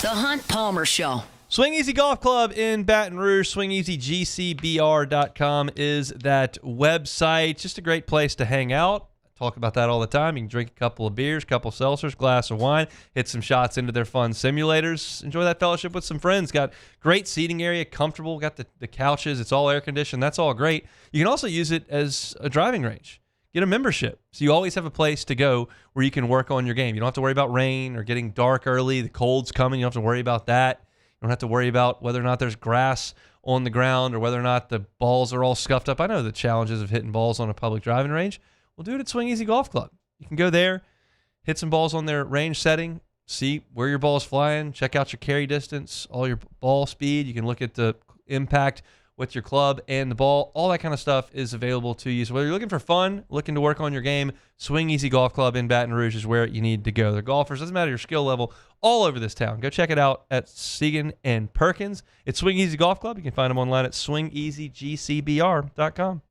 The Hunt Palmer Show. Swing Easy Golf Club in Baton Rouge. SwingEasyGCBR.com is that website. Just a great place to hang out. I talk about that all the time. You can drink a couple of beers, couple of seltzers, glass of wine, hit some shots into their fun simulators. Enjoy that fellowship with some friends. Got great seating area, comfortable. Got the couches. It's all air conditioned. That's all great. You can also use it as a driving range. Get a membership. So you always have a place to go where you can work on your game. You don't have to worry about rain or getting dark early. The cold's coming. You don't have to worry about that. You don't have to worry about whether or not there's grass on the ground or whether or not the balls are all scuffed up. I know the challenges of hitting balls on a public driving range. We'll do it at Swing Easy Golf Club. You can go there, hit some balls on their range setting, see where your ball's flying, check out your carry distance, all your ball speed. You can look at the impact with your club and the ball. All that kind of stuff is available to you. So whether you're looking for fun, looking to work on your game, Swing Easy Golf Club in Baton Rouge is where you need to go. They're golfers. Doesn't matter your skill level, all over this town. Go check it out at Segan and Perkins. It's Swing Easy Golf Club. You can find them online at swingeasygcbr.com.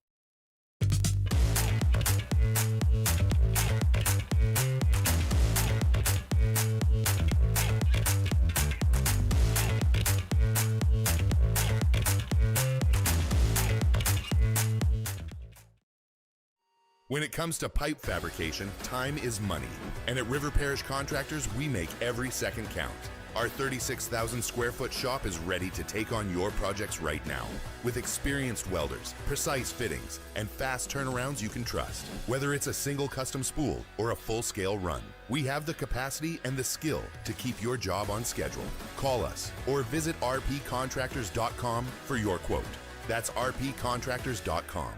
When it comes to pipe fabrication, time is money. And at River Parish Contractors, we make every second count. Our 36,000 square foot shop is ready to take on your projects right now. With experienced welders, precise fittings, and fast turnarounds you can trust. Whether it's a single custom spool or a full-scale run, we have the capacity and the skill to keep your job on schedule. Call us or visit rpcontractors.com for your quote. That's rpcontractors.com.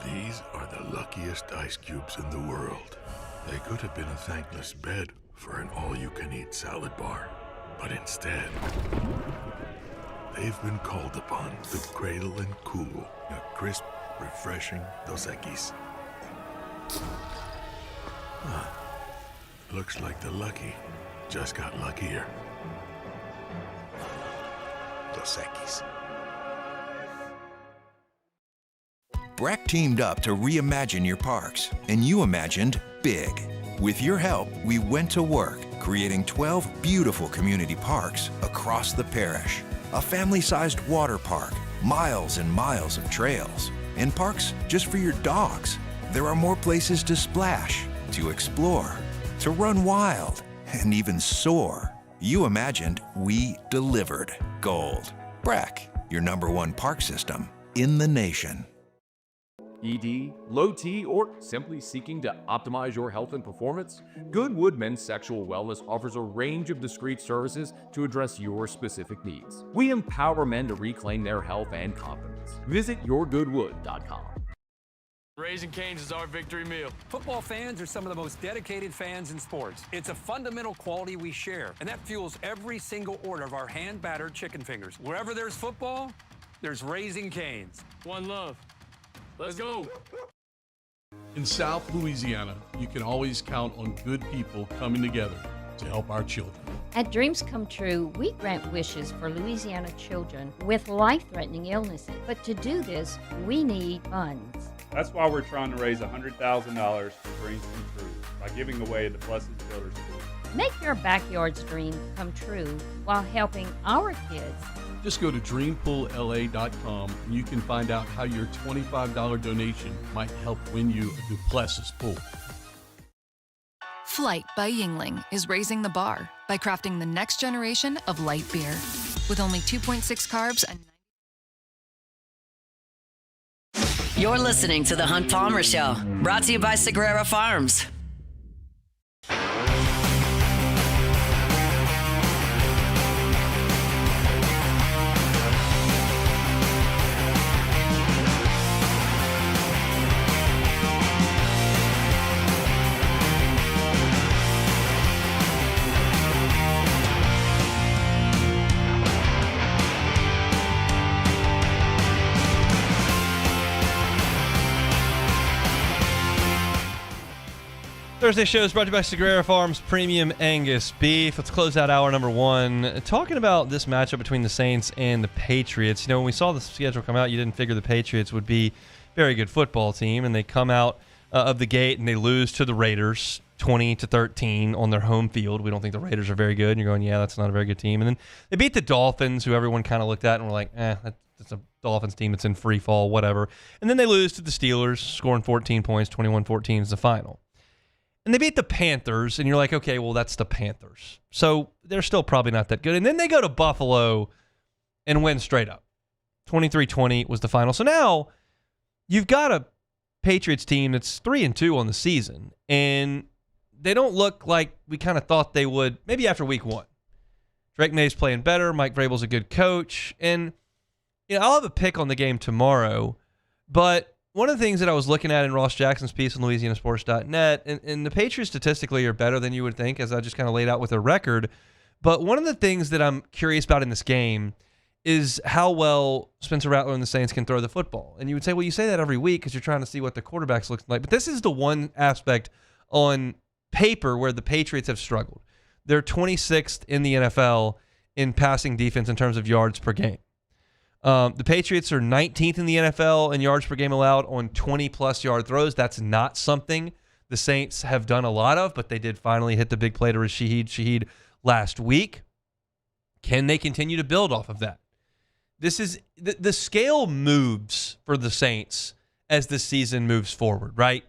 These are the luckiest ice cubes in the world. They could have been a thankless bed for an all-you-can-eat salad bar. But instead, they've been called upon to cradle and cool a crisp, refreshing Dos Equis. Looks like the lucky just got luckier. Dos Equis. Breck teamed up to reimagine your parks, and you imagined big. With your help, we went to work, creating 12 beautiful community parks across the parish. A family-sized water park, miles and miles of trails, and parks just for your dogs. There are more places to splash, to explore, to run wild, and even soar. You imagined, we delivered. Gold. Breck, your #1 park system in the nation. ED, low T, or simply seeking to optimize your health and performance? Goodwood Men's Sexual Wellness offers a range of discreet services to address your specific needs. We empower men to reclaim their health and confidence. Visit yourgoodwood.com. Raising Cane's is our victory meal. Football fans are some of the most dedicated fans in sports. It's a fundamental quality we share, and that fuels every single order of our hand-battered chicken fingers. Wherever there's football, there's Raising Cane's. One love. Let's go. In South Louisiana, you can always count on good people coming together to help our children. At Dreams Come True, we grant wishes for Louisiana children with life-threatening illnesses. But to do this, we need funds. That's why we're trying to raise $100,000 for Dreams Come True by giving away the Blessed Builder School. Make your backyard's dream come true while helping our kids. Just go to dreampoolla.com and you can find out how your $25 donation might help win you a Duplessis pool. Flight by Yingling is raising the bar by crafting the next generation of light beer. With only 2.6 carbs and... You're listening to The Hunt Palmer Show, brought to you by Sagrera Farms. Thursday show is brought to you by Sagrera Farms Premium Angus Beef. Let's close out hour number one talking about this matchup between the Saints and the Patriots. You know, when we saw the schedule come out, you didn't figure the Patriots would be a very good football team, and they come out of the gate and they lose to the Raiders 20-13 on their home field. We don't think the Raiders are very good. And you're going, yeah, that's not a very good team. And then they beat the Dolphins, who everyone kind of looked at and were like, that's a Dolphins team that's in free fall, whatever. And then they lose to the Steelers, scoring 14 points, 21-14 is the final. And they beat the Panthers, and you're like, okay, well, that's the Panthers. So they're still probably not that good. And then they go to Buffalo and win straight up. 23-20 was the final. So now you've got a Patriots team that's 3-2 on the season, and they don't look like we kind of thought they would maybe after week one. Drake May's playing better. Mike Vrabel's a good coach. And you know, I'll have a pick on the game tomorrow, but one of the things that I was looking at in Ross Jackson's piece on LouisianaSports.net, and the Patriots statistically are better than you would think, as I just kind of laid out with their record. But one of the things that I'm curious about in this game is how well Spencer Rattler and the Saints can throw the football. And you would say, well, you say that every week because you're trying to see what the quarterbacks look like. But this is the one aspect on paper where the Patriots have struggled. They're 26th in the NFL in passing defense in terms of yards per game. The Patriots are 19th in the NFL in yards per game allowed on 20-plus yard throws. That's not something the Saints have done a lot of, but they did finally hit the big play to Rashid Shaheed last week. Can they continue to build off of that? This is the scale moves for the Saints as the season moves forward, right?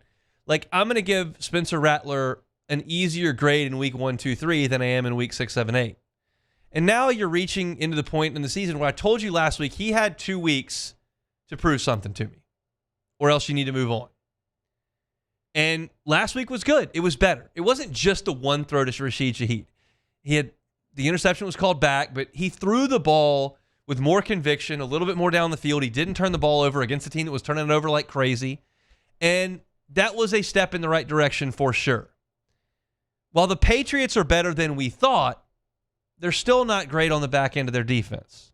Like, I'm going to give Spencer Rattler an easier grade in week 1, 2, 3 than I am in week 6, 7, 8. And now you're reaching into the point in the season where I told you last week he had 2 weeks to prove something to me, or else you need to move on. And last week was good. It was better. It wasn't just the one throw to Rashid Shaheed. The interception was called back, but he threw the ball with more conviction, a little bit more down the field. He didn't turn the ball over against a team that was turning it over like crazy. And that was a step in the right direction for sure. While the Patriots are better than we thought, they're still not great on the back end of their defense.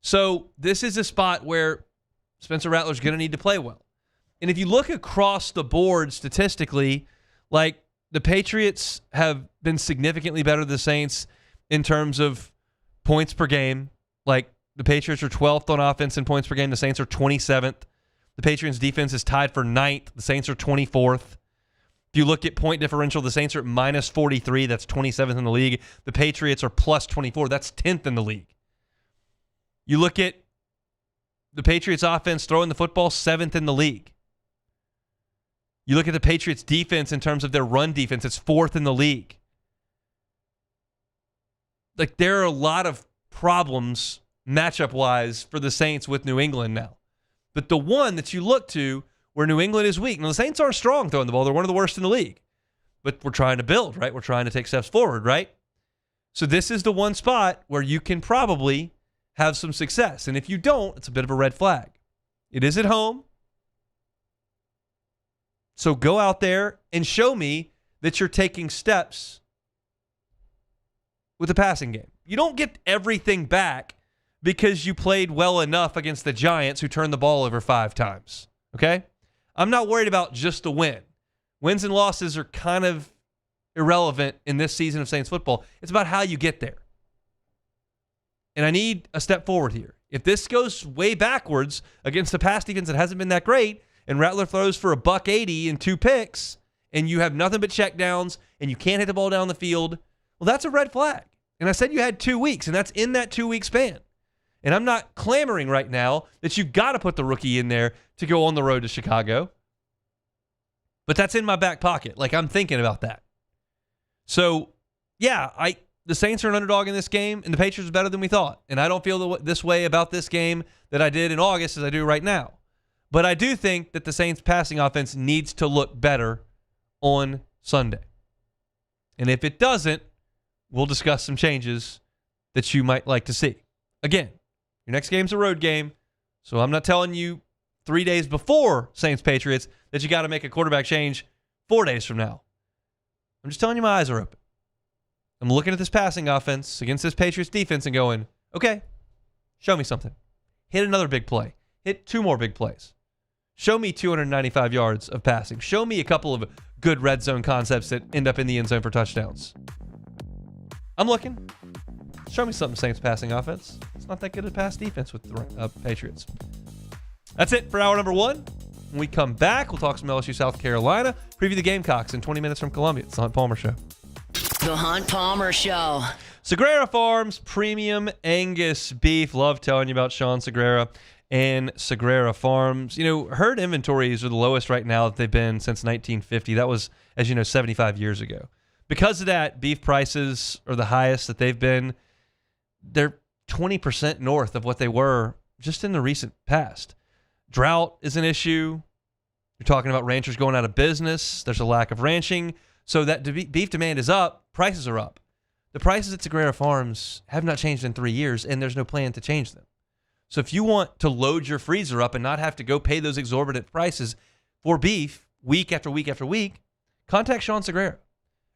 So this is a spot where Spencer Rattler's going to need to play well. And if you look across the board statistically, like the Patriots have been significantly better than the Saints in terms of points per game. Like the Patriots are 12th on offense in points per game. The Saints are 27th. The Patriots defense is tied for 9th. The Saints are 24th. If you look at point differential, the Saints are at minus 43. That's 27th in the league. The Patriots are plus 24. That's 10th in the league. You look at the Patriots offense throwing the football, 7th in the league. You look at the Patriots defense in terms of their run defense, it's 4th in the league. Like, there are a lot of problems matchup-wise for the Saints with New England now. But the one that you look to where New England is weak. Now, the Saints aren't strong throwing the ball. They're one of the worst in the league. But we're trying to build, right? We're trying to take steps forward, right? So this is the one spot where you can probably have some success. And if you don't, it's a bit of a red flag. It is at home. So go out there and show me that you're taking steps with the passing game. You don't get everything back because you played well enough against the Giants who turned the ball over 5 times, okay? I'm not worried about just the win. Wins and losses are kind of irrelevant in this season of Saints football. It's about how you get there. And I need a step forward here. If this goes way backwards against the pass defense that hasn't been that great, and Rattler throws for $180 and 2 picks, and you have nothing but checkdowns, and you can't hit the ball down the field, well, that's a red flag. And I said you had 2 weeks, and that's in that 2-week span. And I'm not clamoring right now that you've got to put the rookie in there to go on the road to Chicago. But that's in my back pocket. Like, I'm thinking about that. So, yeah, the Saints are an underdog in this game, and the Patriots are better than we thought. And I don't feel this way about this game that I did in August as I do right now. But I do think that the Saints' passing offense needs to look better on Sunday. And if it doesn't, we'll discuss some changes that you might like to see. Again, your next game's a road game, so I'm not telling you 3 days before Saints-Patriots that you got to make a quarterback change 4 days from now. I'm just telling you my eyes are open. I'm looking at this passing offense against this Patriots defense and going, okay, show me something. Hit another big play. Hit 2 more big plays. Show me 295 yards of passing. Show me a couple of good red zone concepts that end up in the end zone for touchdowns. I'm looking. Show me something, Saints passing offense. It's not that good a pass defense with the Patriots. That's it for hour number 1. When we come back, we'll talk some LSU South Carolina, preview the Gamecocks in 20 minutes from Columbia. It's the Hunt Palmer Show. The Hunt Palmer Show. Sagrera Farms Premium Angus Beef. Love telling you about Sean Sagrera and Sagrera Farms. You know, herd inventories are the lowest right now that they've been since 1950. That was, as you know, 75 years ago. Because of that, beef prices are the highest that they've been. They're 20% north of what they were just in the recent past. Drought is an issue. You're talking about ranchers going out of business. There's a lack of ranching. So that beef demand is up. Prices are up. The prices at Sagrera Farms have not changed in 3 years, and there's no plan to change them. So if you want to load your freezer up and not have to go pay those exorbitant prices for beef week after week after week, contact Sean Sagrera.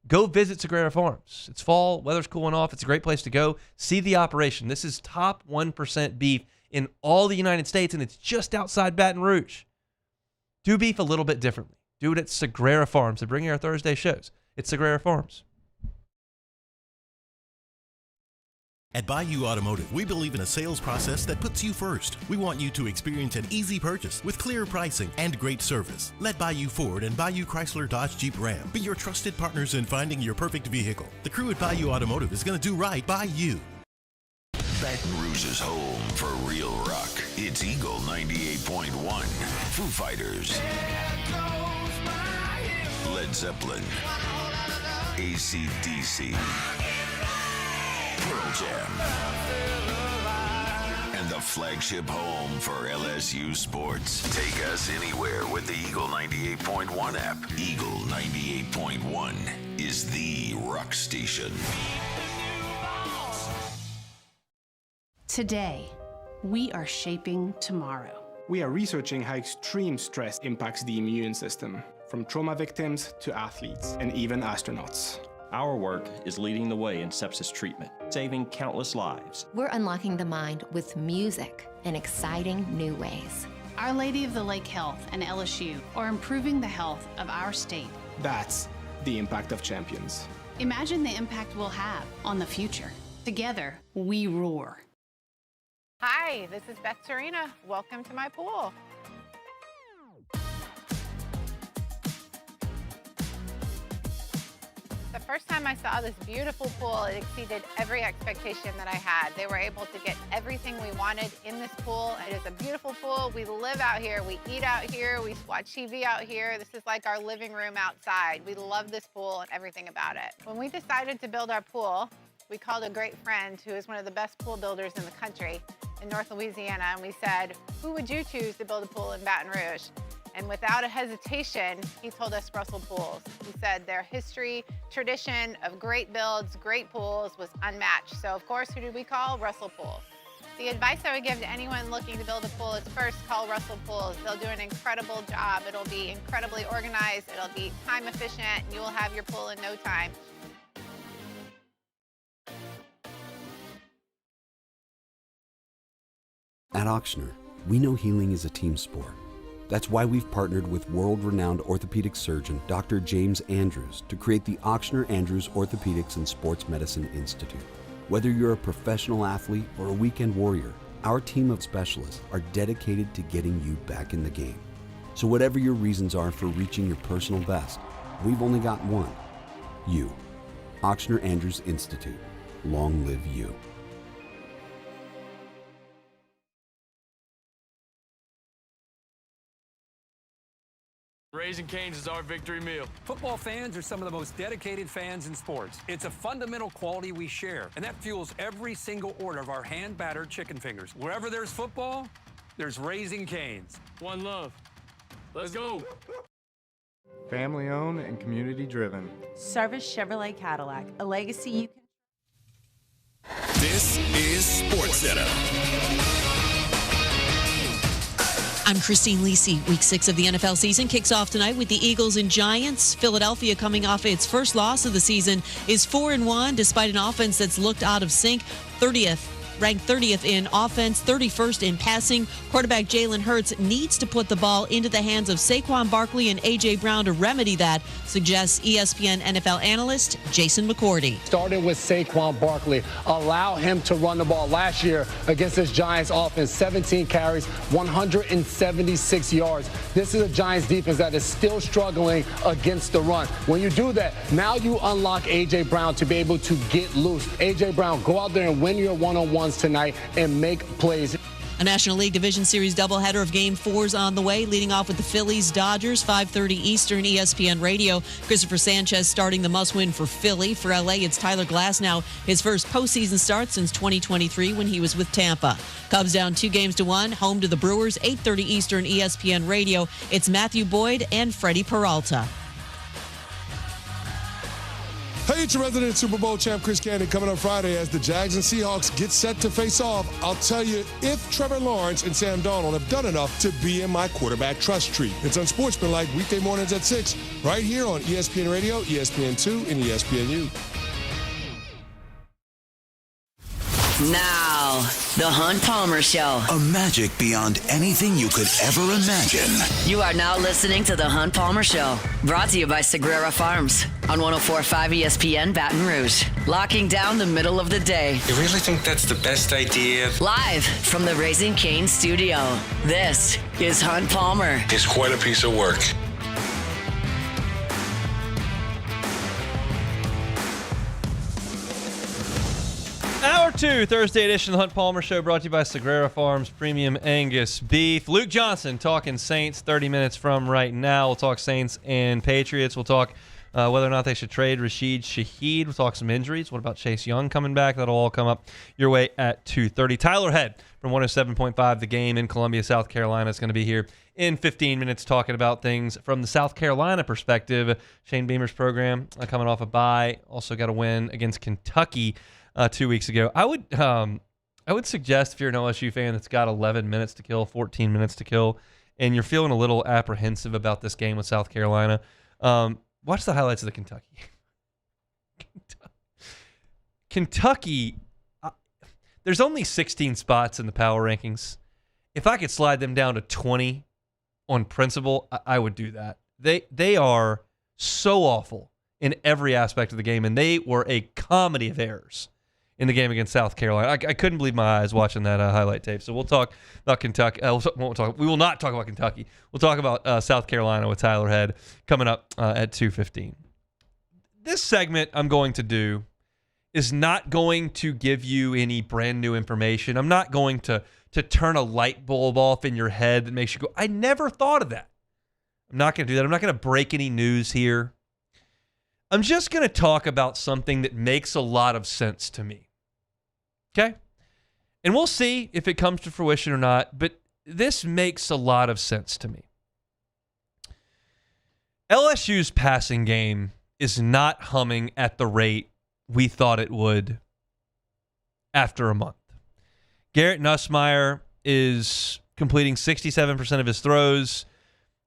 Go visit Sagrera Farms. It's fall, weather's cooling off. It's a great place to go. See the operation. This is top 1% beef in all the United States, and it's just outside Baton Rouge. Do beef a little bit differently. Do it at Sagrera Farms. They bring you our Thursday shows. It's Sagrera Farms. At Bayou Automotive, we believe in a sales process that puts you first. We want you to experience an easy purchase with clear pricing and great service. Let Bayou Ford and Bayou Chrysler Dodge Jeep Ram be your trusted partners in finding your perfect vehicle. The crew at Bayou Automotive is going to do right by you. Baton Rouge's home for real rock. It's Eagle 98.1. Foo Fighters. Led Zeppelin. AC/DC. Pearl Jam. And the flagship home for LSU sports. Take us anywhere with the Eagle 98.1 app. Eagle 98.1 is the rock station. Today, we are shaping tomorrow. We are researching how extreme stress impacts the immune system, from trauma victims to athletes and even astronauts. Our work is leading the way in sepsis treatment, saving countless lives. We're unlocking the mind with music in exciting new ways. Our Lady of the Lake Health and LSU are improving the health of our state. That's the impact of champions. Imagine the impact we'll have on the future. Together, we roar. Hi, this is Beth Serena. Welcome to my pool. The first time I saw this beautiful pool, it exceeded every expectation that I had. They were able to get everything we wanted in this pool. It is a beautiful pool. We live out here, we eat out here, we watch TV out here. This is like our living room outside. We love this pool and everything about it. When we decided to build our pool, we called a great friend who is one of the best pool builders in the country in North Louisiana, and we said, who would you choose to build a pool in Baton Rouge? And without a hesitation, he told us Russell Pools. He said their history, tradition of great builds, great pools was unmatched. So of course, who did we call? Russell Pools. The advice I would give to anyone looking to build a pool is first call Russell Pools. They'll do an incredible job. It'll be incredibly organized. It'll be time efficient, and you will have your pool in no time. At Ochsner, we know healing is a team sport. That's why we've partnered with world-renowned orthopedic surgeon Dr. James Andrews to create the Ochsner Andrews Orthopedics and Sports Medicine Institute. Whether you're a professional athlete or a weekend warrior, our team of specialists are dedicated to getting you back in the game. So whatever your reasons are for reaching your personal best, we've only got one. You. Ochsner Andrews Institute. Long live you. Raising Cane's is our victory meal. Football fans are some of the most dedicated fans in sports. It's a fundamental quality we share, and that fuels every single order of our hand-battered chicken fingers. Wherever there's football, there's Raising Cane's. One love. Let's go. Family owned and community driven. Service Chevrolet Cadillac, a legacy you can... This is SportsCenter. I'm Christine Lisi. Week 6 of the NFL season kicks off tonight with the Eagles and Giants. Philadelphia, coming off its first loss of the season, is 4-1 despite an offense that's looked out of sync. 30th ranked 30th in offense, 31st in passing. Quarterback Jalen Hurts needs to put the ball into the hands of Saquon Barkley and A.J. Brown to remedy that, suggests ESPN NFL analyst Jason McCourty. Started with Saquon Barkley. Allow him to run the ball. Last year against this Giants offense, 17 carries, 176 yards. This is a Giants defense that is still struggling against the run. When you do that, now you unlock A.J. Brown to be able to get loose. A.J. Brown, go out there and win your one-on-ones tonight and make plays. A National League Division Series doubleheader of Game 4's on the way, leading off with the Phillies-Dodgers, 5:30 Eastern, ESPN Radio. Christopher Sanchez starting the must-win for Philly. For L.A., it's Tyler Glasnow, his first postseason start since 2023 when he was with Tampa. Cubs down 2-1, home to the Brewers, 8:30 Eastern, ESPN Radio. It's Matthew Boyd and Freddie Peralta. Hey, it's your resident Super Bowl champ Chris Candy coming up Friday as the Jags and Seahawks get set to face off. I'll tell you if Trevor Lawrence and Sam Darnold have done enough to be in my quarterback trust tree. It's Unsportsmanlike weekday mornings at 6 right here on ESPN Radio, ESPN2, and ESPNU. Now, the Hunt Palmer Show. A magic beyond anything you could ever imagine. You are now listening to the Hunt Palmer Show, brought to you by Sagrera Farms on 104.5 ESPN Baton Rouge. Locking down the middle of the day. You really think that's the best idea? Live from the Raising Cane studio, this is Hunt Palmer. He's quite a piece of work. Hour 2, Thursday edition of the Hunt Palmer Show, brought to you by Sagrera Farms Premium Angus Beef. Luke Johnson talking Saints 30 minutes from right now. We'll talk Saints and Patriots. We'll talk whether or not they should trade Rashid Shaheed. We'll talk some injuries. What about Chase Young coming back? That'll all come up your way at 2:30. Tyler Head from 107.5 The Game in Columbia, South Carolina is going to be here in 15 minutes talking about things from the South Carolina perspective. Shane Beamer's program coming off a bye. Also got a win against Kentucky 2 weeks ago. I would suggest if you're an LSU fan that's got 11 minutes to kill, 14 minutes to kill, and you're feeling a little apprehensive about this game with South Carolina, watch the highlights of the Kentucky. Kentucky, there's only 16 spots in the power rankings. If I could slide them down to 20 on principle, I would do that. They are so awful in every aspect of the game, and they were a comedy of errors in the game against South Carolina. I couldn't believe my eyes watching that highlight tape. So we'll talk about Kentucky. We will not talk about Kentucky. We'll talk about South Carolina with Tyler Head coming up at 2:15. This segment I'm going to do is not going to give you any brand new information. I'm not going to turn a light bulb off in your head that makes you go, I never thought of that. I'm not going to do that. I'm not going to break any news here. I'm just going to talk about something that makes a lot of sense to me. Okay? And we'll see if it comes to fruition or not, but this makes a lot of sense to me. LSU's passing game is not humming at the rate we thought it would after a month. Garrett Nussmeier is completing 67% of his throws.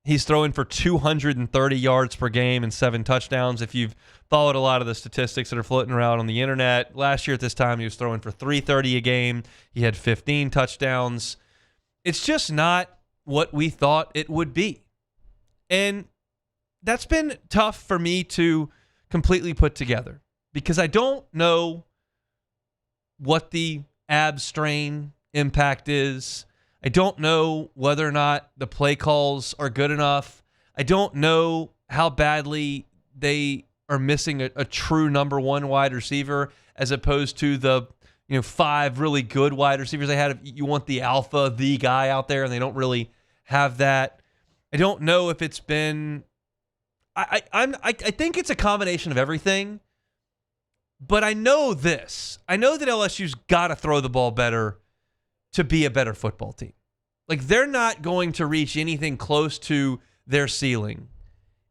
He's throwing for 230 yards per game and 7 touchdowns. If you've followed a lot of the statistics that are floating around on the internet, last year at this time he was throwing for 330 a game. He had 15 touchdowns. It's just not what we thought it would be. And that's been tough for me to completely put together because I don't know what the ab strain impact is. I don't know whether or not the play calls are good enough. I don't know how badly they are missing a true number one wide receiver as opposed to the 5 really good wide receivers they had. You want the alpha, the guy out there, and they don't really have that. I don't know if it's been. I think it's a combination of everything. But I know this. I know that LSU's got to throw the ball better to be a better football team. Like, they're not going to reach anything close to their ceiling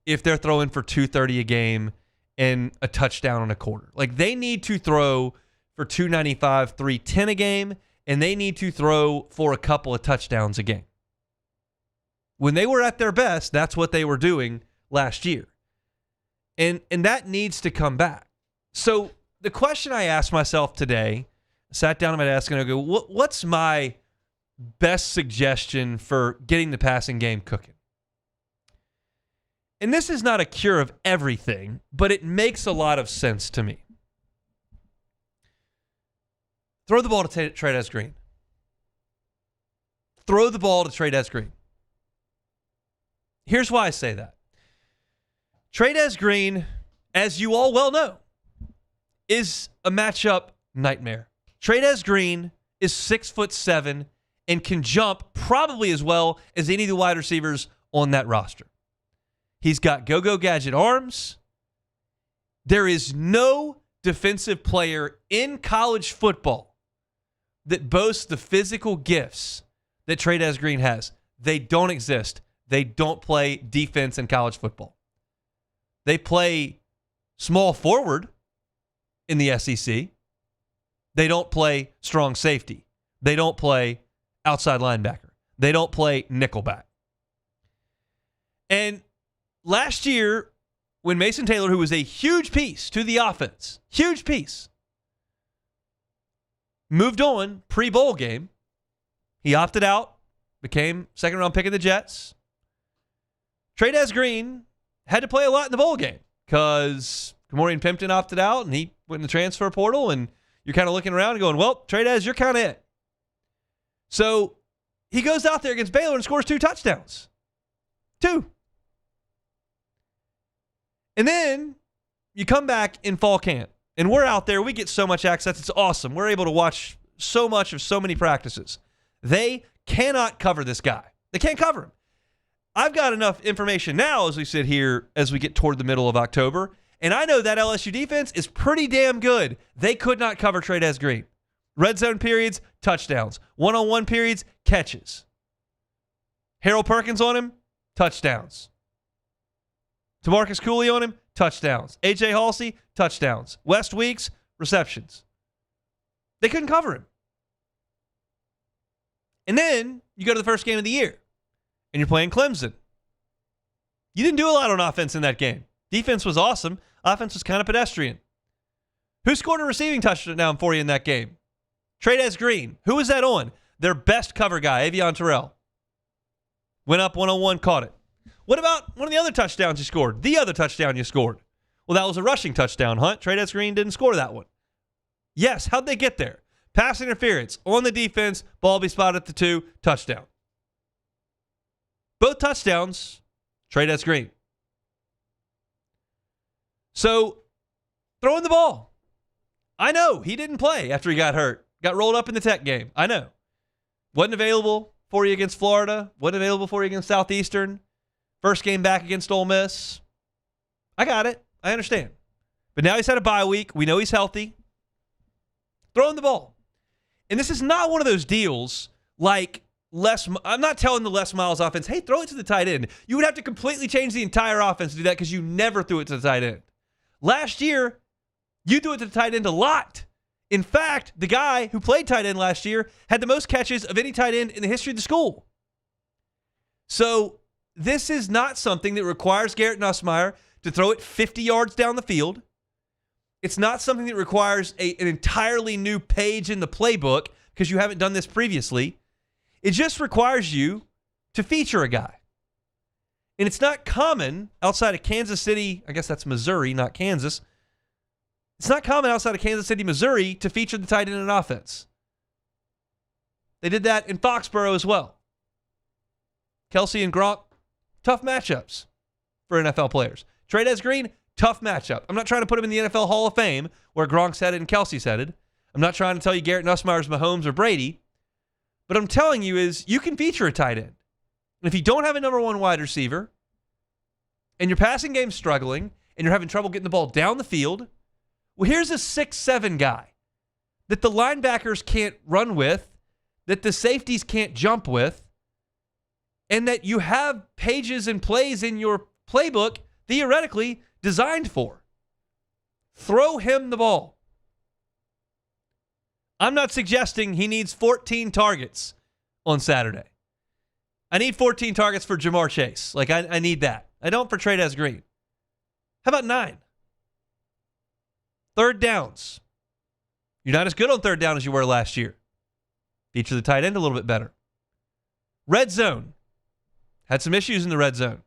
if they're throwing for 230 a game and a touchdown in a quarter. Like, they need to throw for 295, 310 a game, and they need to throw for a couple of touchdowns a game. When they were at their best, that's what they were doing last year. And that needs to come back. So the question I asked myself today, sat down at my desk and I go, what's my best suggestion for getting the passing game cooking? And this is not a cure of everything, but it makes a lot of sense to me. Throw the ball to Trey Green. Throw the ball to Trey Green. Here's why I say that. Trey Green, as you all well know, is a matchup nightmare. Trey Green is 6'7" and can jump probably as well as any of the wide receivers on that roster. He's got go-go gadget arms. There is no defensive player in college football that boasts the physical gifts that Trey Green has. They don't exist. They don't play defense in college football. They play small forward in the SEC. They don't play strong safety. They don't play outside linebacker. They don't play nickelback. And last year, when Mason Taylor, who was a huge piece to the offense, huge piece, moved on pre-bowl game, he opted out, became second-round pick of the Jets. Trey Green had to play a lot in the bowl game because Kamorian Pimpton opted out and he went in the transfer portal, and you're kind of looking around and going, well, Trey you're kind of it. So he goes out there against Baylor and scores 2 touchdowns. 2. And then you come back in fall camp, and we're out there. We get so much access. It's awesome. We're able to watch so much of so many practices. They cannot cover this guy. They can't cover him. I've got enough information now as we sit here, as we get toward the middle of October, and I know that LSU defense is pretty damn good. They could not cover Trey Green. Red zone periods, touchdowns. One-on-one periods, catches. Harold Perkins on him, touchdowns. TaMarcus Cooley on him, touchdowns. A.J. Halsey, touchdowns. West Weeks, receptions. They couldn't cover him. And then you go to the first game of the year, and you're playing Clemson. You didn't do a lot on offense in that game. Defense was awesome. Offense was kind of pedestrian. Who scored a receiving touchdown for you in that game? Trey Green. Who was that on? Their best cover guy, Avion Terrell. Went up one-on-one, caught it. What about one of the other touchdowns you scored? The other touchdown you scored. Well, that was a rushing touchdown, Hunt. Trey Green didn't score that one. Yes, how'd they get there? Pass interference on the defense, ball be spotted at the 2, touchdown. Both touchdowns, Trey Green. So, throwing the ball. I know he didn't play after he got hurt. Got rolled up in the Tech game. I know. Wasn't available for you against Florida. Wasn't available for you against Southeastern. First game back against Ole Miss. I got it. I understand. But now he's had a bye week. We know he's healthy. Throwing the ball. And this is not one of those deals like I'm not telling the Les Miles offense, hey, throw it to the tight end. You would have to completely change the entire offense to do that because you never threw it to the tight end. Last year, you threw it to the tight end a lot. In fact, the guy who played tight end last year had the most catches of any tight end in the history of the school. So this is not something that requires Garrett Nussmeier to throw it 50 yards down the field. It's not something that requires an entirely new page in the playbook because you haven't done this previously. It just requires you to feature a guy. And it's not common outside of Kansas City, I guess that's Missouri, not Kansas. It's not common outside of Kansas City, Missouri, to feature the tight end in offense. They did that in Foxborough as well. Kelsey and Gronk, tough matchups for NFL players. Trey Green, tough matchup. I'm not trying to put him in the NFL Hall of Fame where Gronk's headed and Kelsey's headed. I'm not trying to tell you Garrett Nussmeier's Mahomes or Brady. But I'm telling you is you can feature a tight end. And if you don't have a number 1 wide receiver and your passing game's struggling and you're having trouble getting the ball down the field, well, here's a 6'7" guy that the linebackers can't run with, that the safeties can't jump with, and that you have pages and plays in your playbook theoretically designed for. Throw him the ball. I'm not suggesting he needs 14 targets on Saturday. I need 14 targets for Jamar Chase. Like, I need that. I don't for Trey Green. How about 9? Third downs. You're not as good on third down as you were last year. Feature the tight end a little bit better. Red zone. Had some issues in the red zone.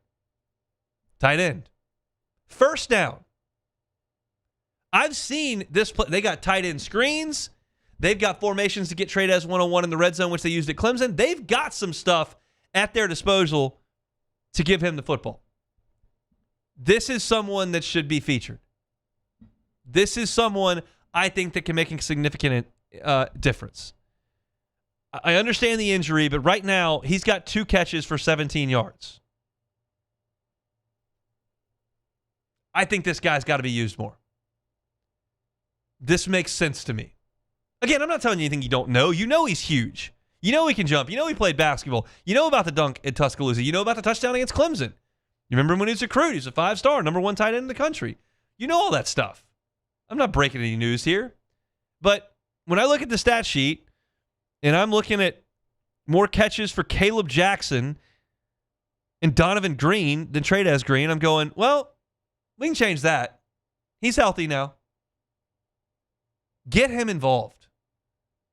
Tight end. First down. I've seen this play. They got tight end screens. They've got formations to get Trey'Dez 101 in the red zone, which they used at Clemson. They've got some stuff at their disposal to give him the football. This is someone that should be featured. This is someone I think that can make a significant difference. I understand the injury, but right now he's got 2 catches for 17 yards. I think this guy's got to be used more. This makes sense to me. Again, I'm not telling you anything you don't know. You know he's huge. You know he can jump. You know he played basketball. You know about the dunk at Tuscaloosa. You know about the touchdown against Clemson. You remember when he was a recruit? He was a 5-star, number 1 tight end in the country. You know all that stuff. I'm not breaking any news here. But when I look at the stat sheet, and I'm looking at more catches for Caleb Jackson and Donovan Green than Trey'Dez Green, I'm going, well, we can change that. He's healthy now. Get him involved.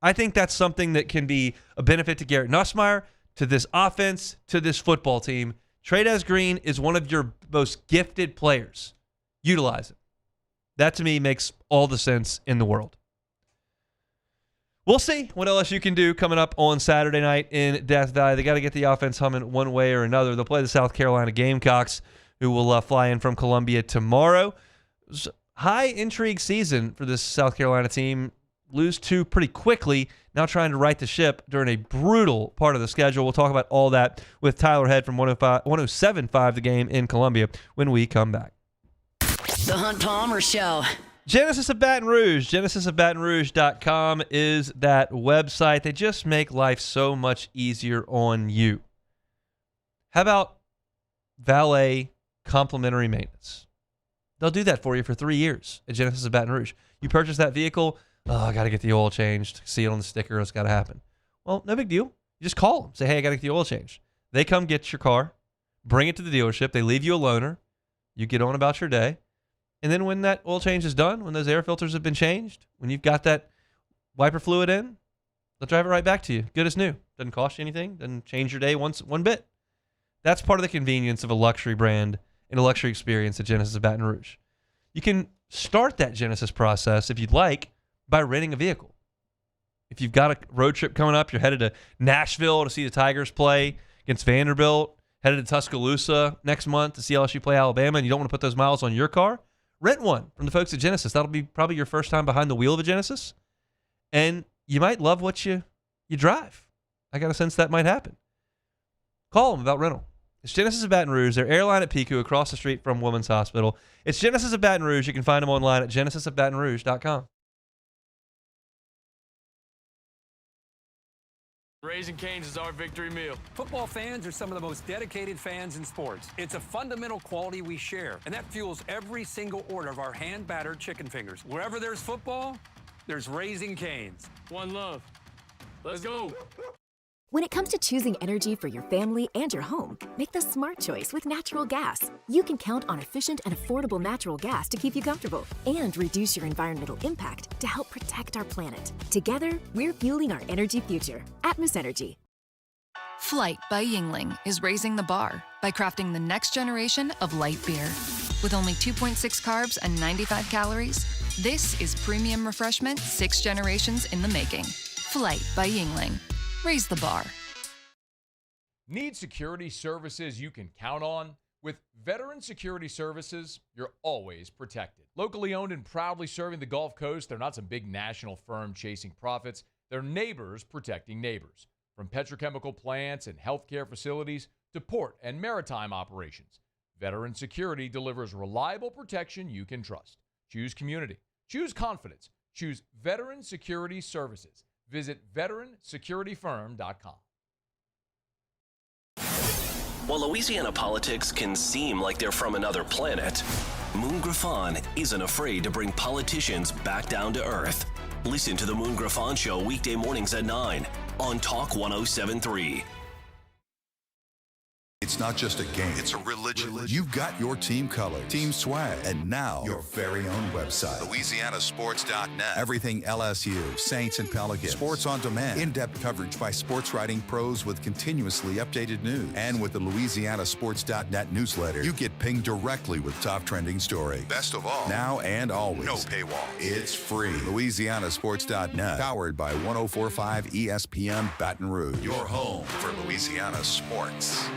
I think that's something that can be a benefit to Garrett Nussmeier, to this offense, to this football team. Trey'Dez Green is one of your most gifted players. Utilize it. That, to me, makes all the sense in the world. We'll see what LSU can do coming up on Saturday night in Death Valley. They got to get the offense humming one way or another. They'll play the South Carolina Gamecocks, who will fly in from Columbia tomorrow. High intrigue season for this South Carolina team. Lose 2 pretty quickly. Now trying to right the ship during a brutal part of the schedule. We'll talk about all that with Tyler Head from 107.5 The Game in Columbia when we come back. The Hunt Palmer Show. Genesis of Baton Rouge. GenesisofBatonRouge.com is that website. They just make life so much easier on you. How about valet complimentary maintenance? They'll do that for you for 3 years at Genesis of Baton Rouge. You purchase that vehicle, I got to get the oil changed. See it on the sticker, it's got to happen. Well, no big deal. You just call them. Say, hey, I got to get the oil changed. They come get your car, bring it to the dealership. They leave you a loaner. You get on about your day. And then when that oil change is done, when those air filters have been changed, when you've got that wiper fluid in, they'll drive it right back to you. Good as new. Doesn't cost you anything. Doesn't change your day one bit. That's part of the convenience of a luxury brand and a luxury experience at Genesis of Baton Rouge. You can start that Genesis process, if you'd like, by renting a vehicle. If you've got a road trip coming up, you're headed to Nashville to see the Tigers play against Vanderbilt, headed to Tuscaloosa next month to see LSU play Alabama, and you don't want to put those miles on your car, rent one from the folks at Genesis. That'll be probably your first time behind the wheel of a Genesis, and you might love what you drive. I got a sense that might happen. Call them about rental. It's Genesis of Baton Rouge. They're airline at Pico across the street from Women's Hospital. It's Genesis of Baton Rouge. You can find them online at genesisofbatonrouge.com. Raising Cane's is our victory meal. Football fans are some of the most dedicated fans in sports. It's a fundamental quality we share, and that fuels every single order of our hand-battered chicken fingers. Wherever there's football, there's Raising Cane's. One love. Let's go. When it comes to choosing energy for your family and your home, make the smart choice with natural gas. You can count on efficient and affordable natural gas to keep you comfortable and reduce your environmental impact to help protect our planet. Together, we're fueling our energy future. Atmos Energy. Flight by Yingling is raising the bar by crafting the next generation of light beer. With only 2.6 carbs and 95 calories, this is premium refreshment 6 generations in the making. Flight by Yingling. Raise the bar. Need security services you can count on? With Veteran Security Services, you're always protected. Locally owned and proudly serving the Gulf Coast, they're not some big national firm chasing profits. They're neighbors protecting neighbors. From petrochemical plants and healthcare facilities to port and maritime operations, Veteran Security delivers reliable protection you can trust. Choose community. Choose confidence. Choose Veteran Security Services. Visit veteransecurityfirm.com. While Louisiana politics can seem like they're from another planet, Moon Griffon isn't afraid to bring politicians back down to earth. Listen to the Moon Griffon Show weekday mornings at 9 on Talk 107.3. It's not just a game, it's a religion. You've got your team colors, team swag, and now your very own website, LouisianaSports.net. Everything LSU, Saints, and Pelicans. Sports on demand. In-depth coverage by sports writing pros with continuously updated news. And with the LouisianaSports.net newsletter, you get pinged directly with top trending stories. Best of all, now and always, no paywall. It's free. LouisianaSports.net, powered by 104.5 ESPN Baton Rouge. Your home for Louisiana sports.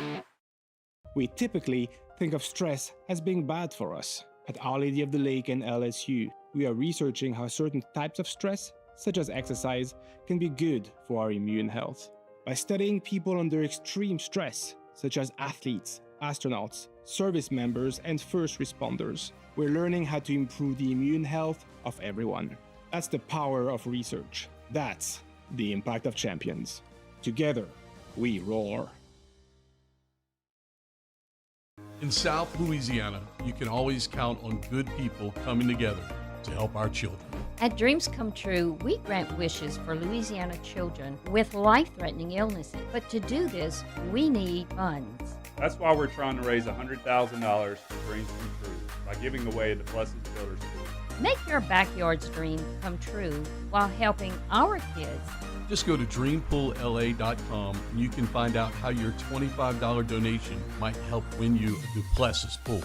We typically think of stress as being bad for us. At Our Lady of the Lake and LSU, we are researching how certain types of stress, such as exercise, can be good for our immune health. By studying people under extreme stress, such as athletes, astronauts, service members, and first responders, we're learning how to improve the immune health of everyone. That's the power of research. That's the impact of champions. Together, we roar. In South Louisiana, you can always count on good people coming together to help our children. At Dreams Come True, we grant wishes for Louisiana children with life-threatening illnesses. But to do this, we need funds. That's why we're trying to raise $100,000 for Dreams Come True by giving away the Blessed Children's School. Make your backyard's dream come true while helping our kids. Just go to dreampoolla.com and you can find out how your $25 donation might help win you a Duplessis pool.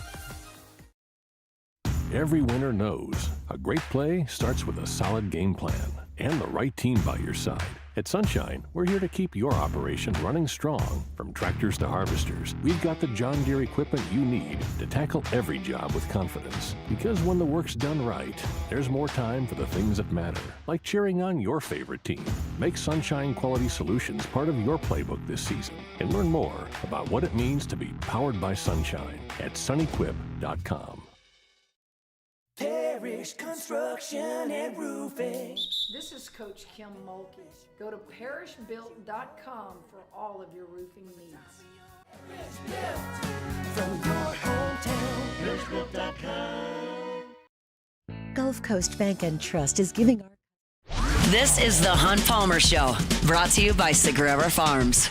Every winner knows a great play starts with a solid game plan and the right team by your side. At Sunshine, we're here to keep your operation running strong. From tractors to harvesters, we've got the John Deere equipment you need to tackle every job with confidence. Because when the work's done right, there's more time for the things that matter, like cheering on your favorite team. Make Sunshine Quality Solutions part of your playbook this season and learn more about what it means to be powered by Sunshine at sunnyquip.com. Parish Construction and Roofing. This is Coach Kim Mulkey. Go to parishbuilt.com for all of your roofing needs. From your hometown, parishbuilt.com. Gulf Coast Bank and Trust is giving our... This is the Hunt Palmer Show, brought to you by Sagrera Farms.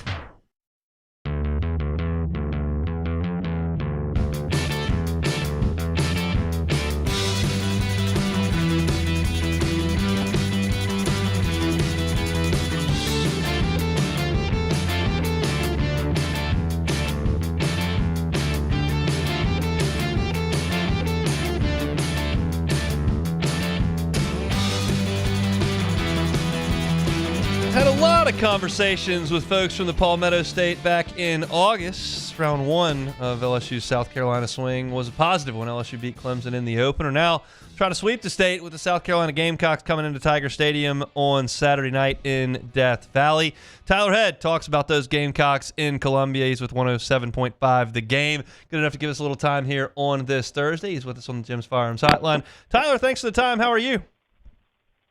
Had a lot of conversations with folks from the Palmetto State back in August. Round one of LSU's South Carolina swing was a positive when LSU beat Clemson in the opener. Now try to sweep the state with the South Carolina Gamecocks coming into Tiger Stadium on Saturday night in Death Valley. Tyler Head talks about those Gamecocks in Columbia. He's with 107.5 The Game. Good enough to give us a little time here on this Thursday. He's with us on the Jim's Firearms Hotline. Tyler, thanks for the time. How are you?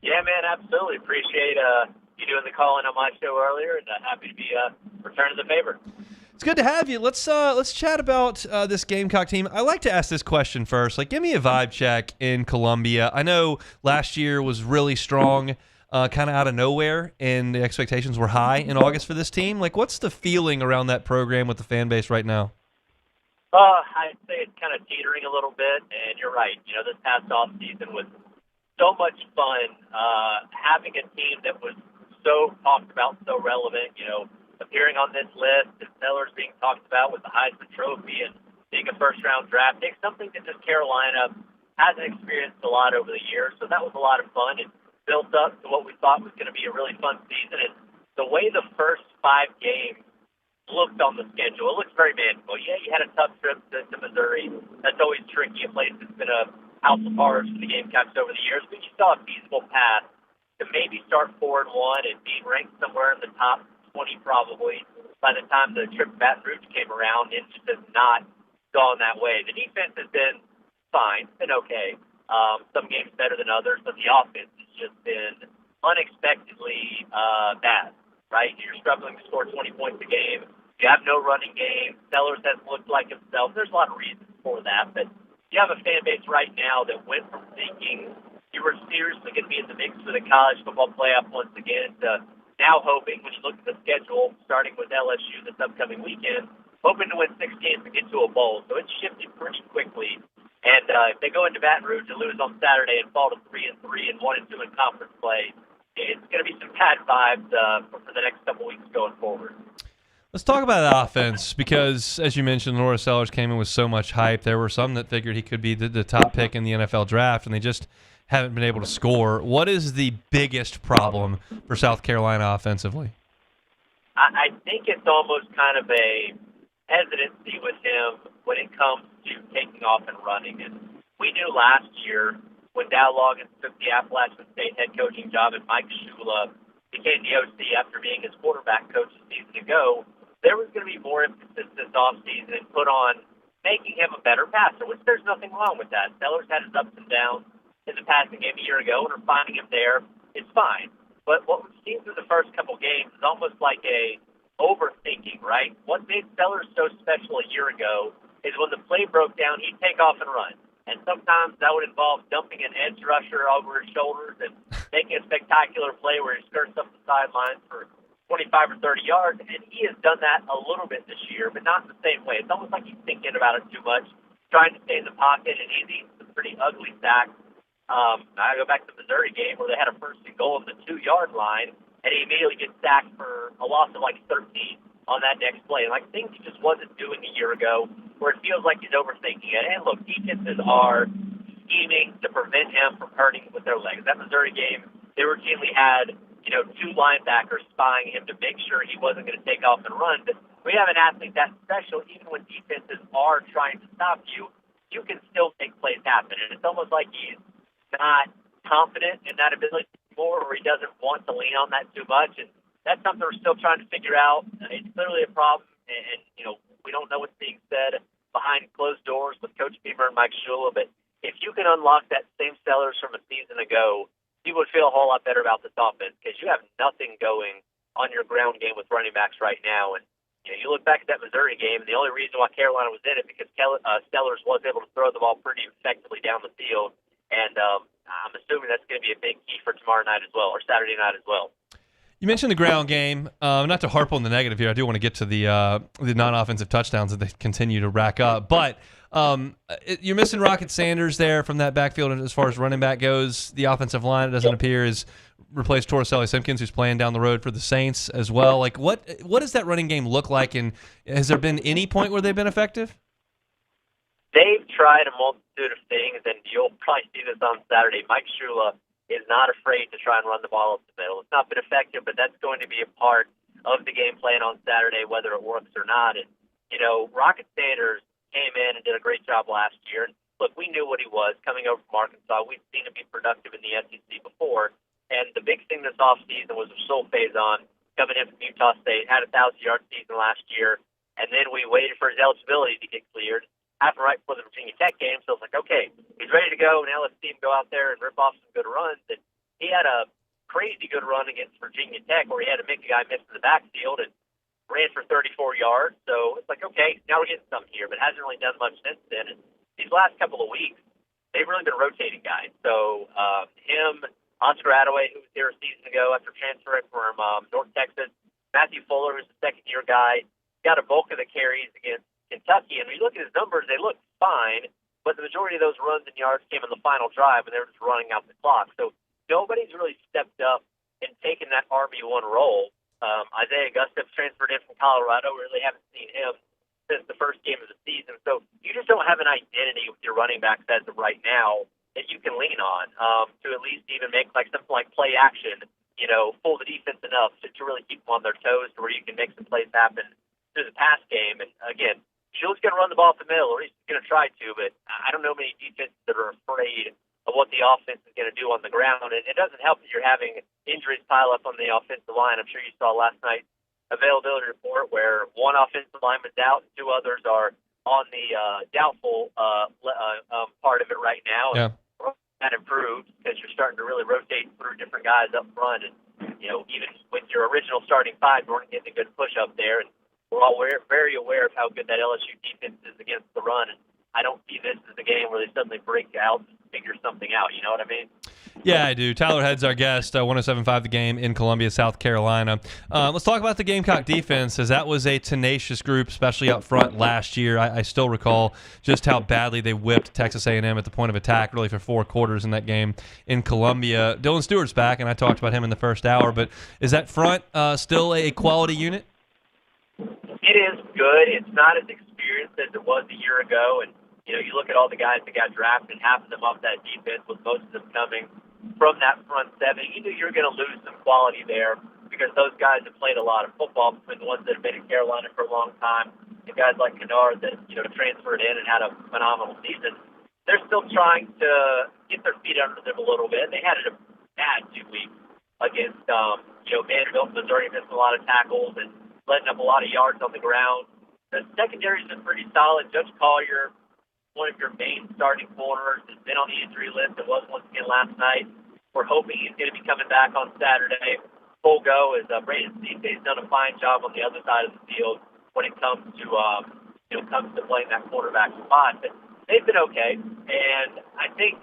Yeah, man, absolutely. Appreciate you doing the call-in on my show earlier, and happy to be returning the favor. It's good to have you. Let's chat about this Gamecock team. I like to ask this question first. Like, give me a vibe check in Columbia. I know last year was really strong, kind of out of nowhere, and the expectations were high in August for this team. Like, what's the feeling around that program with the fan base right now? I'd say it's kind of teetering a little bit, and you're right. You know, this past offseason was so much fun having a team that was so talked about, so relevant, you know, appearing on this list, and Sellers being talked about with the Heisman Trophy and being a first-round draft pick, something that just Carolina hasn't experienced a lot over the years. So that was a lot of fun. It built up to what we thought was going to be a really fun season. And the way the first 5 games looked on the schedule, it looks very manageable. Yeah, you had a tough trip to Missouri. That's always tricky, a place that's been a house of horrors for the Gamecocks over the years. But you saw a feasible path to maybe start 4-1 and be ranked somewhere in the top 20 probably by the time the trip to Baton Rouge came around. It just has not gone that way. The defense has been fine, been okay. Some games better than others, but the offense has just been unexpectedly bad, right? You're struggling to score 20 points a game. You have no running game. Sellers hasn't looked like himself. There's a lot of reasons for that, but you have a fan base right now that went from thinking you were seriously going to be in the mix for the college football playoff once again to now hoping, when you look at the schedule, starting with LSU this upcoming weekend, hoping to win 6 games to get to a bowl. So it's shifted pretty quickly. And if they go into Baton Rouge and lose on Saturday and fall to 3-3 and 1-2 in conference play, it's going to be some bad vibes for the next couple weeks going forward. Let's talk about that offense because, as you mentioned, Laura Sellers came in with so much hype. There were some that figured he could be the top pick in the NFL draft, and they just haven't been able to score. What is the biggest problem for South Carolina offensively? I think it's almost kind of a hesitancy with him when it comes to taking off and running. And we knew last year when Dow Loggins took the Appalachian State head coaching job and Mike Shula became the OC after being his quarterback coach a season ago, there was going to be more emphasis this offseason and put on making him a better passer, which there's nothing wrong with that. Sellers had his ups and downs in the passing game a year ago, and finding him there is fine. But what we've seen through the first couple games is almost like a overthinking, right? What made Sellers so special a year ago is when the play broke down, he'd take off and run. And sometimes that would involve dumping an edge rusher over his shoulders and making a spectacular play where he skirts up the sidelines for 25 or 30 yards. And he has done that a little bit this year, but not in the same way. It's almost like he's thinking about it too much, trying to stay in the pocket, and he's eating some pretty ugly sacks. I go back to the Missouri game where they had a 1st and goal on the 2-yard line, and he immediately gets sacked for a loss of like 13 on that next play. Like things he just wasn't doing a year ago, where it feels like he's overthinking it. And look, defenses are scheming to prevent him from hurting with their legs. That Missouri game, they routinely had 2 linebackers spying him to make sure he wasn't going to take off and run. But we have an athlete that special, even when defenses are trying to stop you, you can still make plays happen. And it's almost like he's not confident in that ability anymore, or he doesn't want to lean on that too much. And that's something we're still trying to figure out. It's clearly a problem, and we don't know what's being said behind closed doors with Coach Beamer and Mike Shula. But if you can unlock that same Sellers from a season ago, you would feel a whole lot better about this offense because you have nothing going on your ground game with running backs right now. And you look back at that Missouri game, and the only reason why Carolina was in it because Sellers was able to throw the ball pretty effectively down the field. And I'm assuming that's going to be a big key for tomorrow night as well, or Saturday night as well. You mentioned the ground game. Not to harp on the negative here, I do want to get to the non-offensive touchdowns that they continue to rack up. But you're missing Rocket Sanders there from that backfield as far as running back goes. The offensive line, it doesn't appear, is replaced Torricelli Simpkins, who's playing down the road for the Saints as well. Like, what does that running game look like, and has there been any point where they've been effective? They've tried a multitude of things, and you'll probably see this on Saturday. Mike Shula is not afraid to try and run the ball up the middle. It's not been effective, but that's going to be a part of the game plan on Saturday, whether it works or not. And, Rocket Sanders came in and did a great job last year. And, look, we knew what he was coming over from Arkansas. We've seen him be productive in the SEC before. And the big thing this offseason was Rasul Faison coming in from Utah State, had a 1,000-yard season last year, and then we waited for his eligibility to get cleared. Happened right before the Virginia Tech game, so it's like, okay, he's ready to go. Now let's see him go out there and rip off some good runs. And he had a crazy good run against Virginia Tech where he had to make a guy miss in the backfield and ran for 34 yards. So it's like, okay, now we're getting something here, but hasn't really done much since then. And these last couple of weeks, they've really been rotating guys. So him, Oscar Attaway, who was here a season ago after transferring from North Texas, Matthew Fuller, who's a second-year guy, got a bulk of the carries against Kentucky, and when you look at his numbers, they look fine, but the majority of those runs and yards came in the final drive, and they were just running out the clock. So nobody's really stepped up and taken that RB1 role. Isaiah Augustus transferred in from Colorado. We really haven't seen him since the first game of the season. So you just don't have an identity with your running backs as of right now that you can lean on to at least even make like something like play action, fool the defense enough to really keep them on their toes to where you can make some plays happen through the pass game. And again, Shula's going to run the ball up the middle, or he's going to try to, but I don't know many defenses that are afraid of what the offense is going to do on the ground. And it doesn't help that you're having injuries pile up on the offensive line. I'm sure you saw last night's availability report where one offensive lineman's out and 2 others are on the doubtful part of it right now. Yeah. And that improves because you're starting to really rotate through different guys up front. And, even with your original starting 5, you weren't getting a good push up there. And we're all very aware of how good that LSU defense is against the run. And I don't see this as a game where they suddenly break out and figure something out. You know what I mean? Yeah, I do. Tyler Head's our guest, 107.5 The Game in Columbia, South Carolina. Let's talk about the Gamecock defense, as that was a tenacious group, especially up front last year. I still recall just how badly they whipped Texas A&M at the point of attack, really for 4 quarters in that game in Columbia. Dylan Stewart's back, and I talked about him in the first hour, but is that front still a quality unit? It is good. It's not as experienced as it was a year ago, and you look at all the guys that got drafted, half of them off that defense, with most of them coming from that front seven. You knew you were going to lose some quality there because those guys have played a lot of football, between the ones that have been in Carolina for a long time, and guys like Kennard that transferred in and had a phenomenal season. They're still trying to get their feet under them a little bit. They had a bad 2 weeks against Vanderbilt. Missouri missed a lot of tackles and letting up a lot of yards on the ground. The secondary's been pretty solid. Judge Collier, one of your main starting corners, has been on the injury list. It was once again last night. We're hoping he's going to be coming back on Saturday. Full go is Braden Cife's done a fine job on the other side of the field when it comes to playing that quarterback spot. But they've been okay, and I think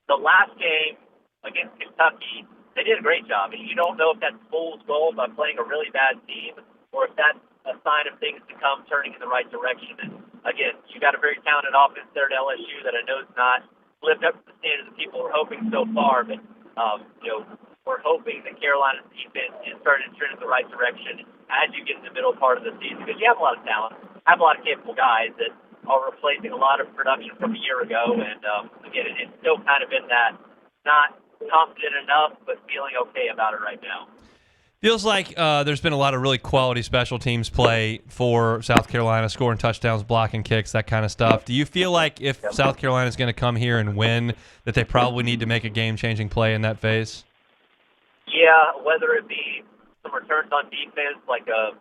the last game against Kentucky, they did a great job. And you don't know if that's fool's gold by playing a really bad team, or if that's a sign of things to come turning in the right direction. And again, you got a very talented offense there at LSU that I know has not lived up to the standards that people were hoping so far. But we're hoping that Carolina's defense is starting to trend in the right direction as you get in the middle part of the season, because you have a lot of talent, have a lot of capable guys that are replacing a lot of production from a year ago. And again, it's still kind of in that not confident enough, but feeling okay about it right now. Feels like there's been a lot of really quality special teams play for South Carolina, scoring touchdowns, blocking kicks, that kind of stuff. Do you feel like if South Carolina is going to come here and win, that they probably need to make a game-changing play in that phase? Yeah, whether it be some returns on defense, like a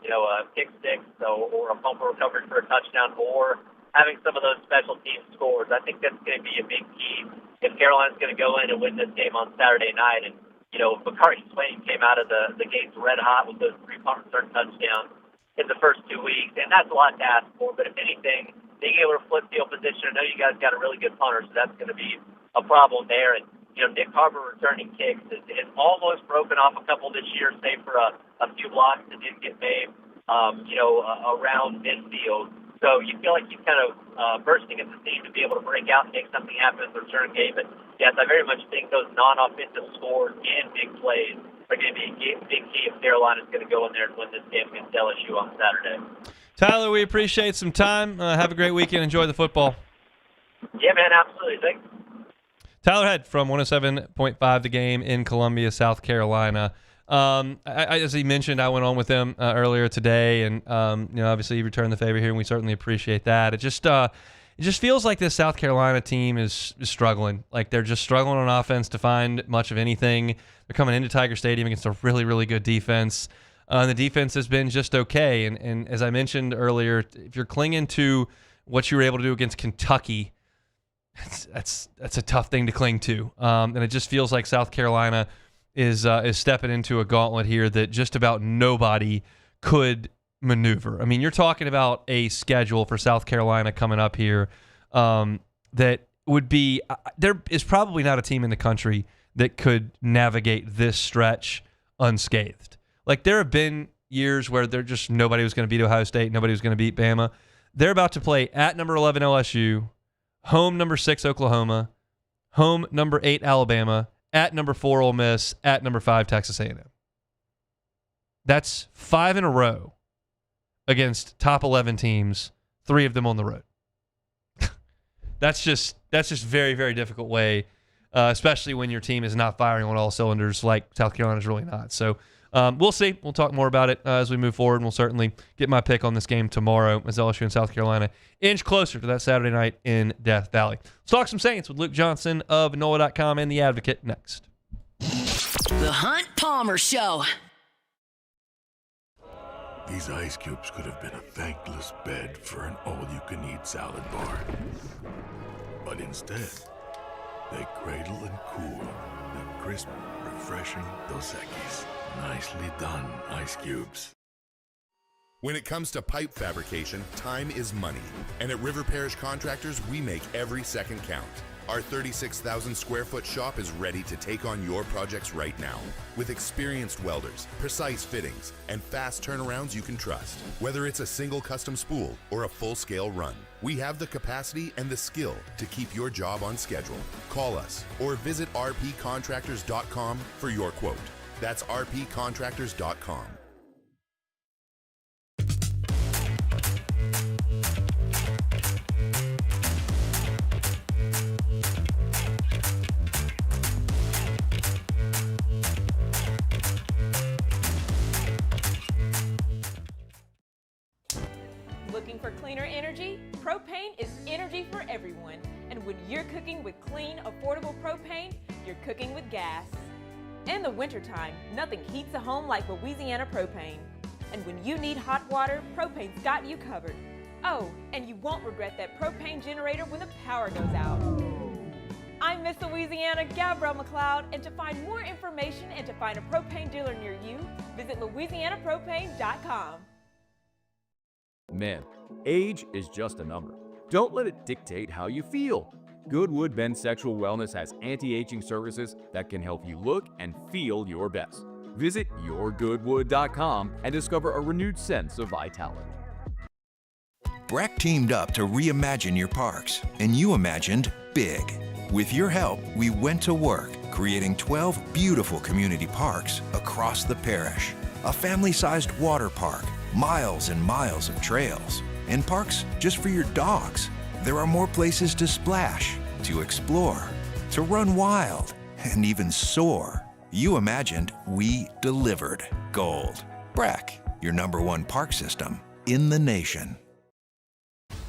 kick six, or a fumble recovery for a touchdown, or having some of those special team scores, I think that's going to be a big key if Carolina's going to go in and win this game on Saturday night. And Bakari Swain came out of the gates red hot with those 3-punt return touchdowns in the first 2 weeks, and that's a lot to ask for. But if anything, being able to flip field position, I know you guys got a really good punter, so that's going to be a problem there. And Nick Harbor returning kicks is almost broken off a couple this year, save for a few blocks that didn't get made, around midfield. So you feel like he's kind of bursting at the seam to be able to break out and make something happen in the return game. But yes, I very much think those non-offensive scores and big plays are going to be a big key if Carolina's going to go in there and win this game against LSU on Saturday. Tyler, we appreciate some time. Have a great weekend. Enjoy the football. Yeah, man, absolutely. Thanks. Tyler Head from 107.5 The Game in Columbia, South Carolina. As he mentioned, I went on with him earlier today, and obviously he returned the favor here, and we certainly appreciate that. It just feels like this South Carolina team is struggling. Like they're just struggling on offense to find much of anything. They're coming into Tiger Stadium against a really, really good defense. The defense has been just okay, and as I mentioned earlier, if you're clinging to what you were able to do against Kentucky, that's a tough thing to cling to. And it just feels like South Carolina is stepping into a gauntlet here that just about nobody could maneuver. I mean, you're talking about a schedule for South Carolina coming up here that would be there is probably not a team in the country that could navigate this stretch unscathed. Like there have been years where nobody was going to beat Ohio State, nobody was going to beat Bama. They're about to play at number 11 LSU, home number 6 Oklahoma, home number 8 Alabama, at number 4 Ole Miss, at number 5 Texas A&M. That's 5 in a row against top 11 teams, 3 of them on the road. That's just very, very difficult way, especially when your team is not firing on all cylinders like South Carolina's really not. So we'll see. We'll talk more about it as we move forward, and we'll certainly get my pick on this game tomorrow as LSU and South Carolina inch closer to that Saturday night in Death Valley. Let's talk some Saints with Luke Johnson of NOLA.com and The Advocate next. The Hunt Palmer Show. These ice cubes could have been a thankless bed for an all-you-can-eat salad bar. But instead, they cradle and cool the crisp, refreshing Dos Equis. Nicely done, ice cubes. When it comes to pipe fabrication, time is money. And at River Parish Contractors, we make every second count. Our 36,000 square foot shop is ready to take on your projects right now. With experienced welders, precise fittings, and fast turnarounds you can trust. Whether it's a single custom spool or a full-scale run, we have the capacity and the skill to keep your job on schedule. Call us or visit rpcontractors.com for your quote. That's rpcontractors.com. Looking for cleaner energy? Propane is energy for everyone. And when you're cooking with clean, affordable propane, you're cooking with gas. In the wintertime, nothing heats a home like Louisiana propane. And when you need hot water, propane's got you covered. Oh, and you won't regret that propane generator when the power goes out. I'm Miss Louisiana, Gabrielle McLeod, and to find more information and to find a propane dealer near you, visit louisianapropane.com. Men, age is just a number. Don't let it dictate how you feel. Goodwood Men's Sexual Wellness has anti-aging services that can help you look and feel your best. Visit yourgoodwood.com and discover a renewed sense of vitality. Breck teamed up to reimagine your parks, and you imagined big. With your help, we went to work, creating 12 beautiful community parks across the parish. A family-sized water park, miles and miles of trails, and parks just for your dogs. There are more places to splash, to explore, to run wild, and even soar. You imagined, we delivered. Gold. Breck, your #1 park system in the nation.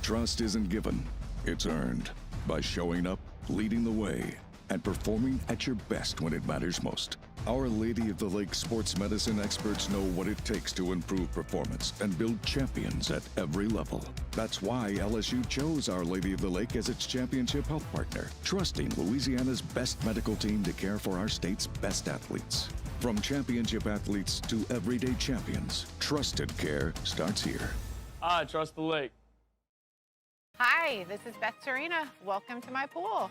Trust isn't given, it's earned by showing up, leading the way, and performing at your best when it matters most. Our Lady of the Lake sports medicine experts know what it takes to improve performance and build champions at every level. That's why LSU chose Our Lady of the Lake as its championship health partner, trusting Louisiana's best medical team to care for our state's best athletes. From championship athletes to everyday champions, trusted care starts here. I trust the lake. Hi, this is Beth Serena. Welcome to my pool.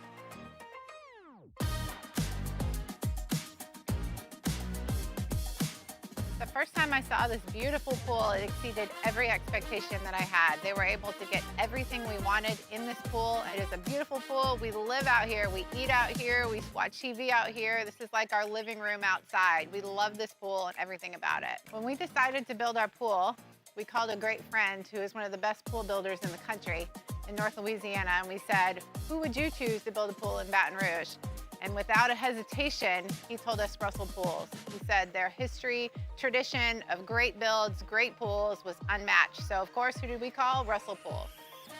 The first time I saw this beautiful pool, it exceeded every expectation that I had. They were able to get everything we wanted in this pool. It is a beautiful pool. We live out here, we eat out here, we watch TV out here. This is like our living room outside. We love this pool and everything about it. When we decided to build our pool, we called a great friend who is one of the best pool builders in the country in North Louisiana, and we said, who would you choose to build a pool in Baton Rouge? And without a hesitation, he told us Russell Pools. He said their history, tradition of great builds, great pools was unmatched. So of course, who did we call? Russell Pools.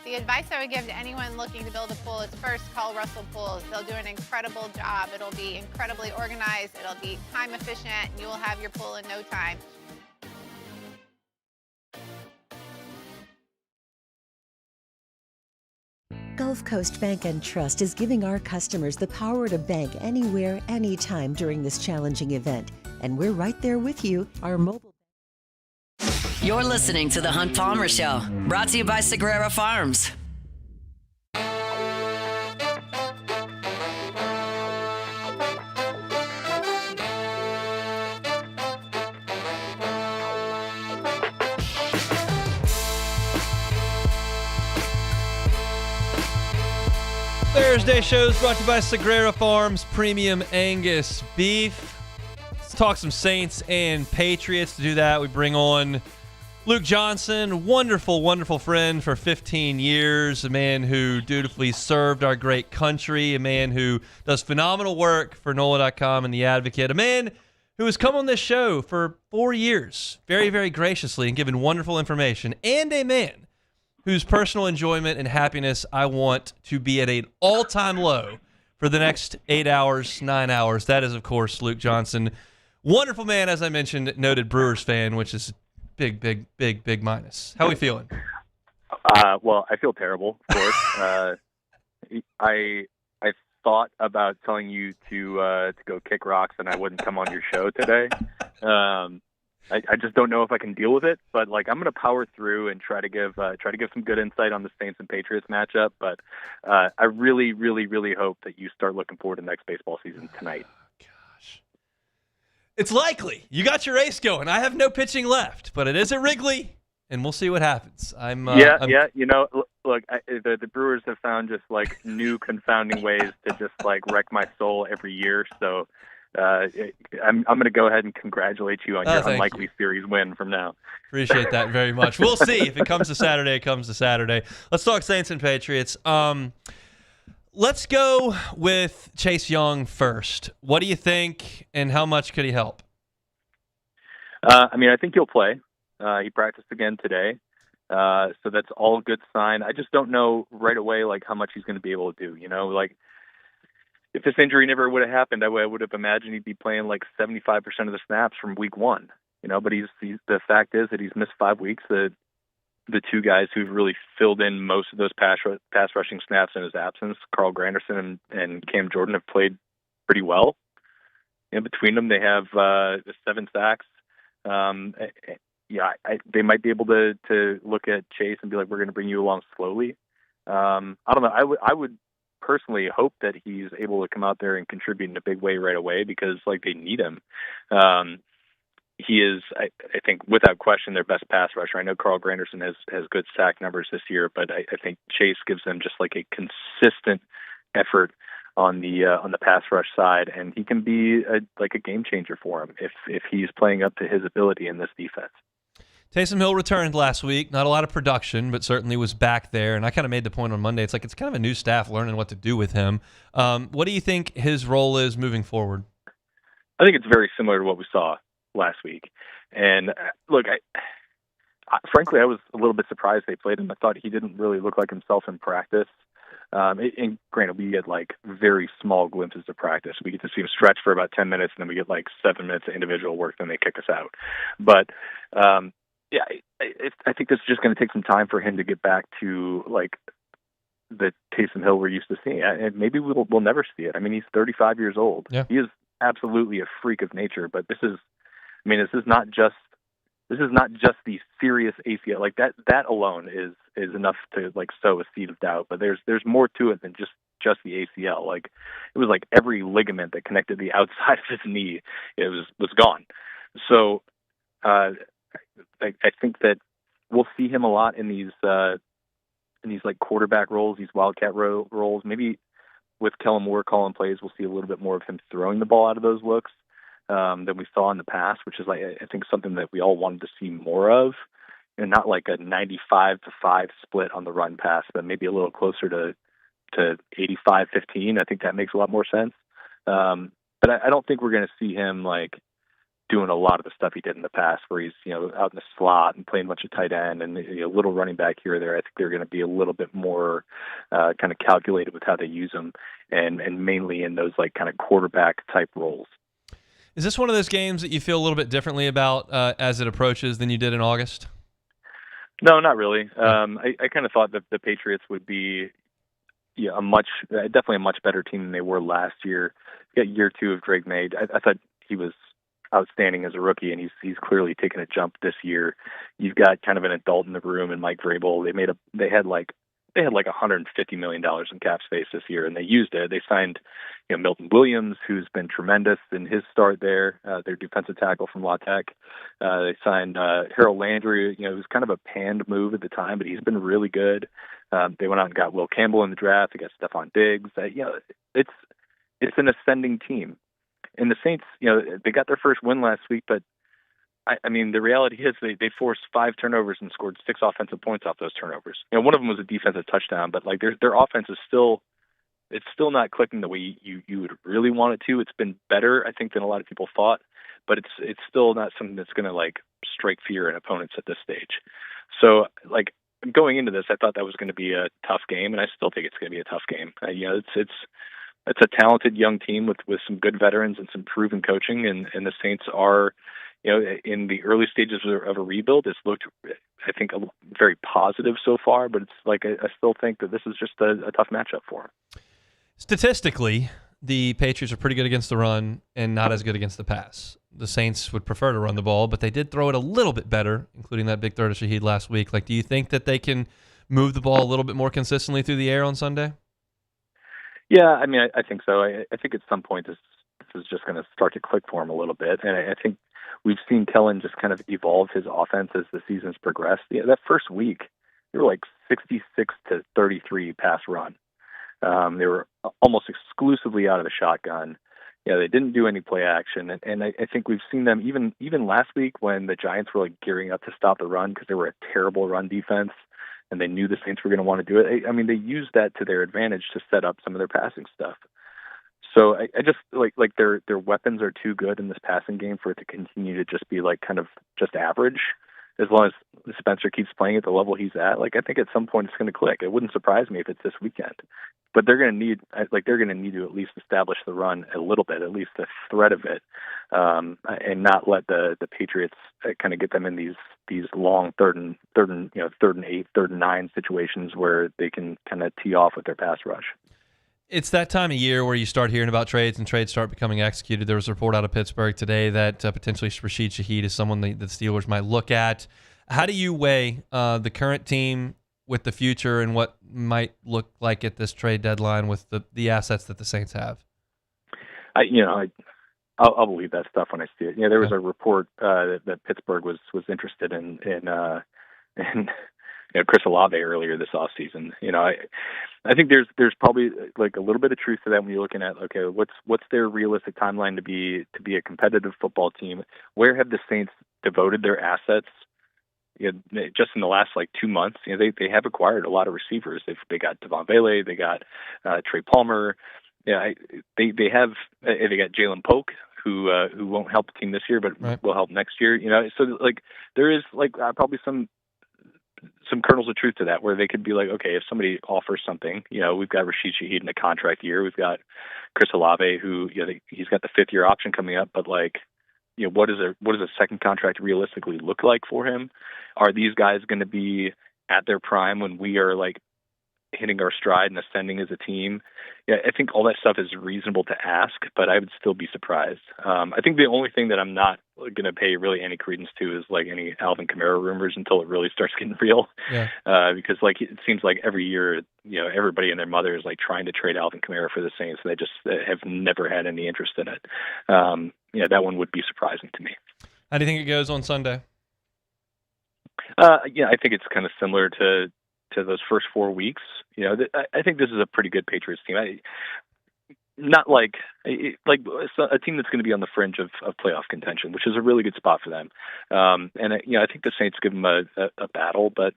The advice I would give to anyone looking to build a pool is first call Russell Pools. They'll do an incredible job. It'll be incredibly organized. It'll be time efficient. And you will have your pool in no time. Gulf Coast Bank and Trust is giving our customers the power to bank anywhere, anytime during this challenging event. And we're right there with you. Our mobile. You're listening to The Hunt Palmer Show, brought to you by Sagrera Farms. Thursday shows brought to you by Sagrera Farms Premium Angus Beef. Let's talk some Saints and Patriots. To do that, we bring on Luke Johnson, wonderful, wonderful friend for 15 years, a man who dutifully served our great country, a man who does phenomenal work for NOLA.com and The Advocate, a man who has come on this show for 4 years, very, very graciously, and given wonderful information, and a man whose personal enjoyment and happiness I want to be at an all-time low for the next 8 hours, 9 hours. That is, of course, Luke Johnson. Wonderful man, as I mentioned, noted Brewers fan, which is big, big, big, big minus. How are we feeling? Well, I feel terrible, of course. I thought about telling you to go kick rocks and I wouldn't come on your show today. I just don't know if I can deal with it. But like I'm going to power through and try to give some good insight on the Saints and Patriots matchup. But I really, really, really hope that you start looking forward to next baseball season tonight. It's likely. You got your ace going. I have no pitching left, but it is at Wrigley, and we'll see what happens. Yeah. You know, look, the Brewers have found just like new confounding ways to just like wreck my soul every year. So I'm going to go ahead and congratulate you on your unlikely series win from now. Appreciate that very much. We'll see. If it comes to Saturday, it comes to Saturday. Let's talk Saints and Patriots. Let's go with Chase Young first. What do you think, and how much could he help? I mean, I think he'll play. He practiced again today, so that's all a good sign. I just don't know right away, like, how much he's going to be able to do. You know, like, if this injury never would have happened, I would have imagined he'd be playing like 75% of the snaps from week one. You know, but he's the fact is that he's missed 5 weeks. The two guys who've really filled in most of those pass rushing snaps in his absence, Carl Granderson and Cam Jordan, have played pretty well. In between them, they have 7 sacks. They might be able to look at Chase and be like, we're going to bring you along slowly. I don't know. I would personally hope that he's able to come out there and contribute in a big way right away because like they need him. He is, I think, without question, their best pass rusher. I know Carl Granderson has good sack numbers this year, but I think Chase gives them just like a consistent effort on the pass rush side, and he can be a game changer for him if he's playing up to his ability in this defense. Taysom Hill returned last week. Not a lot of production, but certainly was back there. And I kind of made the point on Monday. It's like it's kind of a new staff learning what to do with him. What do you think his role is moving forward? I think it's very similar to what we saw last week. And look, frankly, I was a little bit surprised they played him. I thought he didn't really look like himself in practice. And granted, we get like very small glimpses of practice. We get to see him stretch for about 10 minutes, and then we get like 7 minutes of individual work, then they kick us out. But I think this is just going to take some time for him to get back to like the Taysom Hill we're used to seeing. And maybe we'll never see it. I mean, he's 35 years old. Yeah. He is absolutely a freak of nature. But this is not just the serious ACL. Like that alone is enough to like sow a seed of doubt. But there's more to it than just the ACL. Like it was like every ligament that connected the outside of his knee was gone. So I think that we'll see him a lot in these like quarterback roles, these wildcat roles. Maybe with Kellen Moore calling plays, we'll see a little bit more of him throwing the ball out of those looks than we saw in the past, which is like I think something that we all wanted to see more of, and not like a 95-5 split on the run pass, but maybe a little closer to 85-15. I think that makes a lot more sense. But I don't think we're going to see him like doing a lot of the stuff he did in the past, where he's out in the slot and playing a bunch of tight end and a little running back here or there. I think they're going to be a little bit more kind of calculated with how they use him, and mainly in those like kind of quarterback type roles. Is this one of those games that you feel a little bit differently about as it approaches than you did in August? No, not really. I kind of thought that the Patriots would be definitely a much better team than they were last year. You got year 2 of Drake May. I thought he was outstanding as a rookie, and he's clearly taken a jump this year. You've got kind of an adult in the room and Mike Vrabel. They had like $150 million in cap space this year, and they used it. They signed Milton Williams, who's been tremendous in his start there, their defensive tackle from La Tech. They signed Harold Landry. It was kind of a panned move at the time, but he's been really good. They went out and got Will Campbell in the draft. They got Stephon Diggs. It's an ascending team. And the Saints, they got their first win last week, but I mean, the reality is they forced 5 turnovers and scored 6 offensive points off those turnovers. One of them was a defensive touchdown, but like their offense is still not clicking the way you would really want it to. It's been better, I think, than a lot of people thought, but it's still not something that's going to like strike fear in opponents at this stage. So like going into this, I thought that was going to be a tough game, and I still think it's going to be a tough game. It's a talented young team with some good veterans and some proven coaching, and the Saints are, in the early stages of a rebuild. It's looked, I think, very positive so far, but it's like I still think that this is just a tough matchup for them. Statistically, the Patriots are pretty good against the run and not as good against the pass. The Saints would prefer to run the ball, but they did throw it a little bit better, including that big throw to Shaheed last week. Like, do you think that they can move the ball a little bit more consistently through the air on Sunday? Yeah, I mean, I think so. I think at some point this is just going to start to click for him a little bit, and I think we've seen Kellen just kind of evolve his offense as the season's progressed. Yeah, that first week, they were like 66-33 pass run. They were almost exclusively out of the shotgun. Yeah, they didn't do any play action, and I think we've seen them even last week when the Giants were like gearing up to stop the run because they were a terrible run defense, and they knew the Saints were going to want to do it. I mean, they used that to their advantage to set up some of their passing stuff. So I just like their weapons are too good in this passing game for it to continue to just be like kind of just average. As long as Spencer keeps playing at the level he's at, like I think at some point it's going to click. It wouldn't surprise me if it's this weekend, but they're going to need to at least establish the run a little bit, at least the threat of it, and not let the Patriots kind of get them in these long third and 8, 3rd and 9 situations where they can kind of tee off with their pass rush. It's that time of year where you start hearing about trades and trades start becoming executed. There was a report out of Pittsburgh today that potentially Rashid Shaheed is someone that the Steelers might look at. How do you weigh the current team with the future and what might look like at this trade deadline with the assets that the Saints have? I'll believe that stuff when I see it. There was a report that Pittsburgh was interested in Chris Olave earlier this offseason. I think there's probably like a little bit of truth to that when you're looking at, okay, what's their realistic timeline to be a competitive football team? Where have the Saints devoted their assets? Just in the last 2 months, they have acquired a lot of receivers. They got Devon Bailey, they got Trey Palmer. Yeah, they got Jalen Polk, who won't help the team this year, but will help next year. So there is probably some kernels of truth to that, where they could be like, okay, if somebody offers something, we've got Rashid Shaheed in a contract year, we've got Chris Olave, who he's got the 5th-year option coming up, but what does a second contract realistically look like for him? Are these guys going to be at their prime when we are hitting our stride and ascending as a team? Yeah, I think all that stuff is reasonable to ask, but I would still be surprised. I think the only thing that I'm not going to pay really any credence to is any Alvin Kamara rumors until it really starts getting real. Yeah. Because it seems like every year, everybody and their mother is trying to trade Alvin Kamara for the Saints. They just have never had any interest in it. That one would be surprising to me. How do you think it goes on Sunday? I think it's kind of similar to those first 4 weeks. I think this is a pretty good Patriots team. Not like a team that's going to be on the fringe of playoff contention, which is a really good spot for them. And I think the Saints give them a battle, but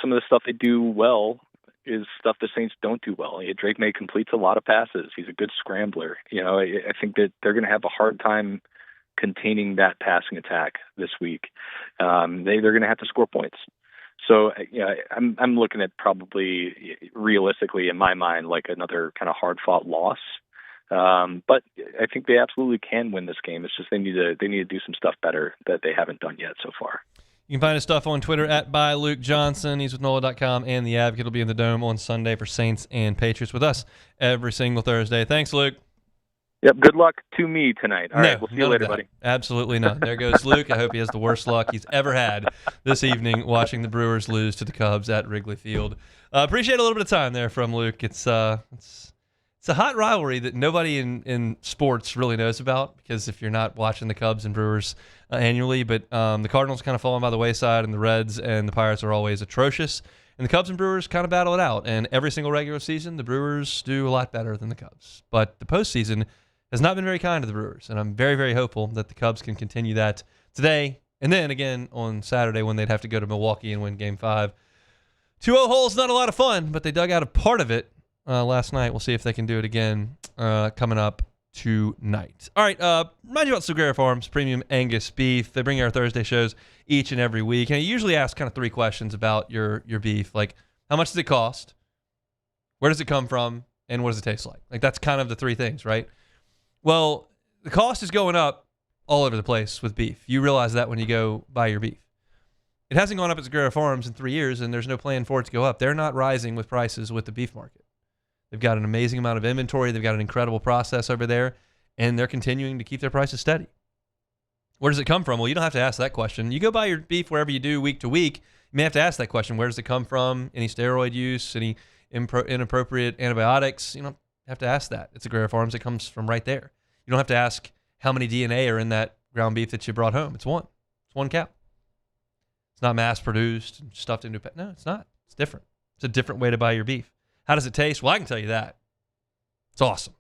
some of the stuff they do well is stuff the Saints don't do well. Drake May completes a lot of passes. He's a good scrambler. I think that they're going to have a hard time containing that passing attack this week. They're going to have to score points. So, I'm looking at probably realistically in my mind, another kind of hard-fought loss. But I think they absolutely can win this game. It's just they need to do some stuff better that they haven't done yet so far. You can find his stuff on Twitter @ByLukeJohnson. He's with NOLA.com and The Advocate. Will be in the Dome on Sunday for Saints and Patriots with us every single Thursday. Thanks, Luke. Yep, good luck to me tonight. All right, we'll see you later, buddy. Absolutely not. There goes Luke. I hope he has the worst luck he's ever had this evening watching the Brewers lose to the Cubs at Wrigley Field. Appreciate a little bit of time there from Luke. It's a hot rivalry that nobody in sports really knows about, because if you're not watching the Cubs and Brewers annually, but the Cardinals kind of falling by the wayside, and the Reds and the Pirates are always atrocious. And the Cubs and Brewers kind of battle it out. And every single regular season, the Brewers do a lot better than the Cubs. But the postseason has not been very kind to the Brewers, and I'm very, very hopeful that the Cubs can continue that today and then again on Saturday when they'd have to go to Milwaukee and win Game 5. 2-0 hole's not a lot of fun, but they dug out a part of it last night. We'll see if they can do it again coming up tonight. All right, remind you about Segura Farms Premium Angus Beef. They bring you our Thursday shows each and every week, and I usually ask kind of 3 questions about your beef, like how much does it cost, where does it come from, and what does it taste like? That's kind of the 3 things, right? Well, the cost is going up all over the place with beef. You realize that when you go buy your beef. It hasn't gone up at Segura Farms in 3 years, and there's no plan for it to go up. They're not rising with prices with the beef market. They've got an amazing amount of inventory. They've got an incredible process over there, and they're continuing to keep their prices steady. Where does it come from? Well, you don't have to ask that question. You go buy your beef wherever you do week to week. You may have to ask that question. Where does it come from? Any steroid use? Any inappropriate antibiotics? You don't have to ask that. It's Agrera Farms. It comes from right there. You don't have to ask how many DNA are in that ground beef that you brought home. It's one. It's one cow. It's not mass-produced and stuffed into a pet. No, it's not. It's different. It's a different way to buy your beef. How does it taste? Well, I can tell you that. It's awesome.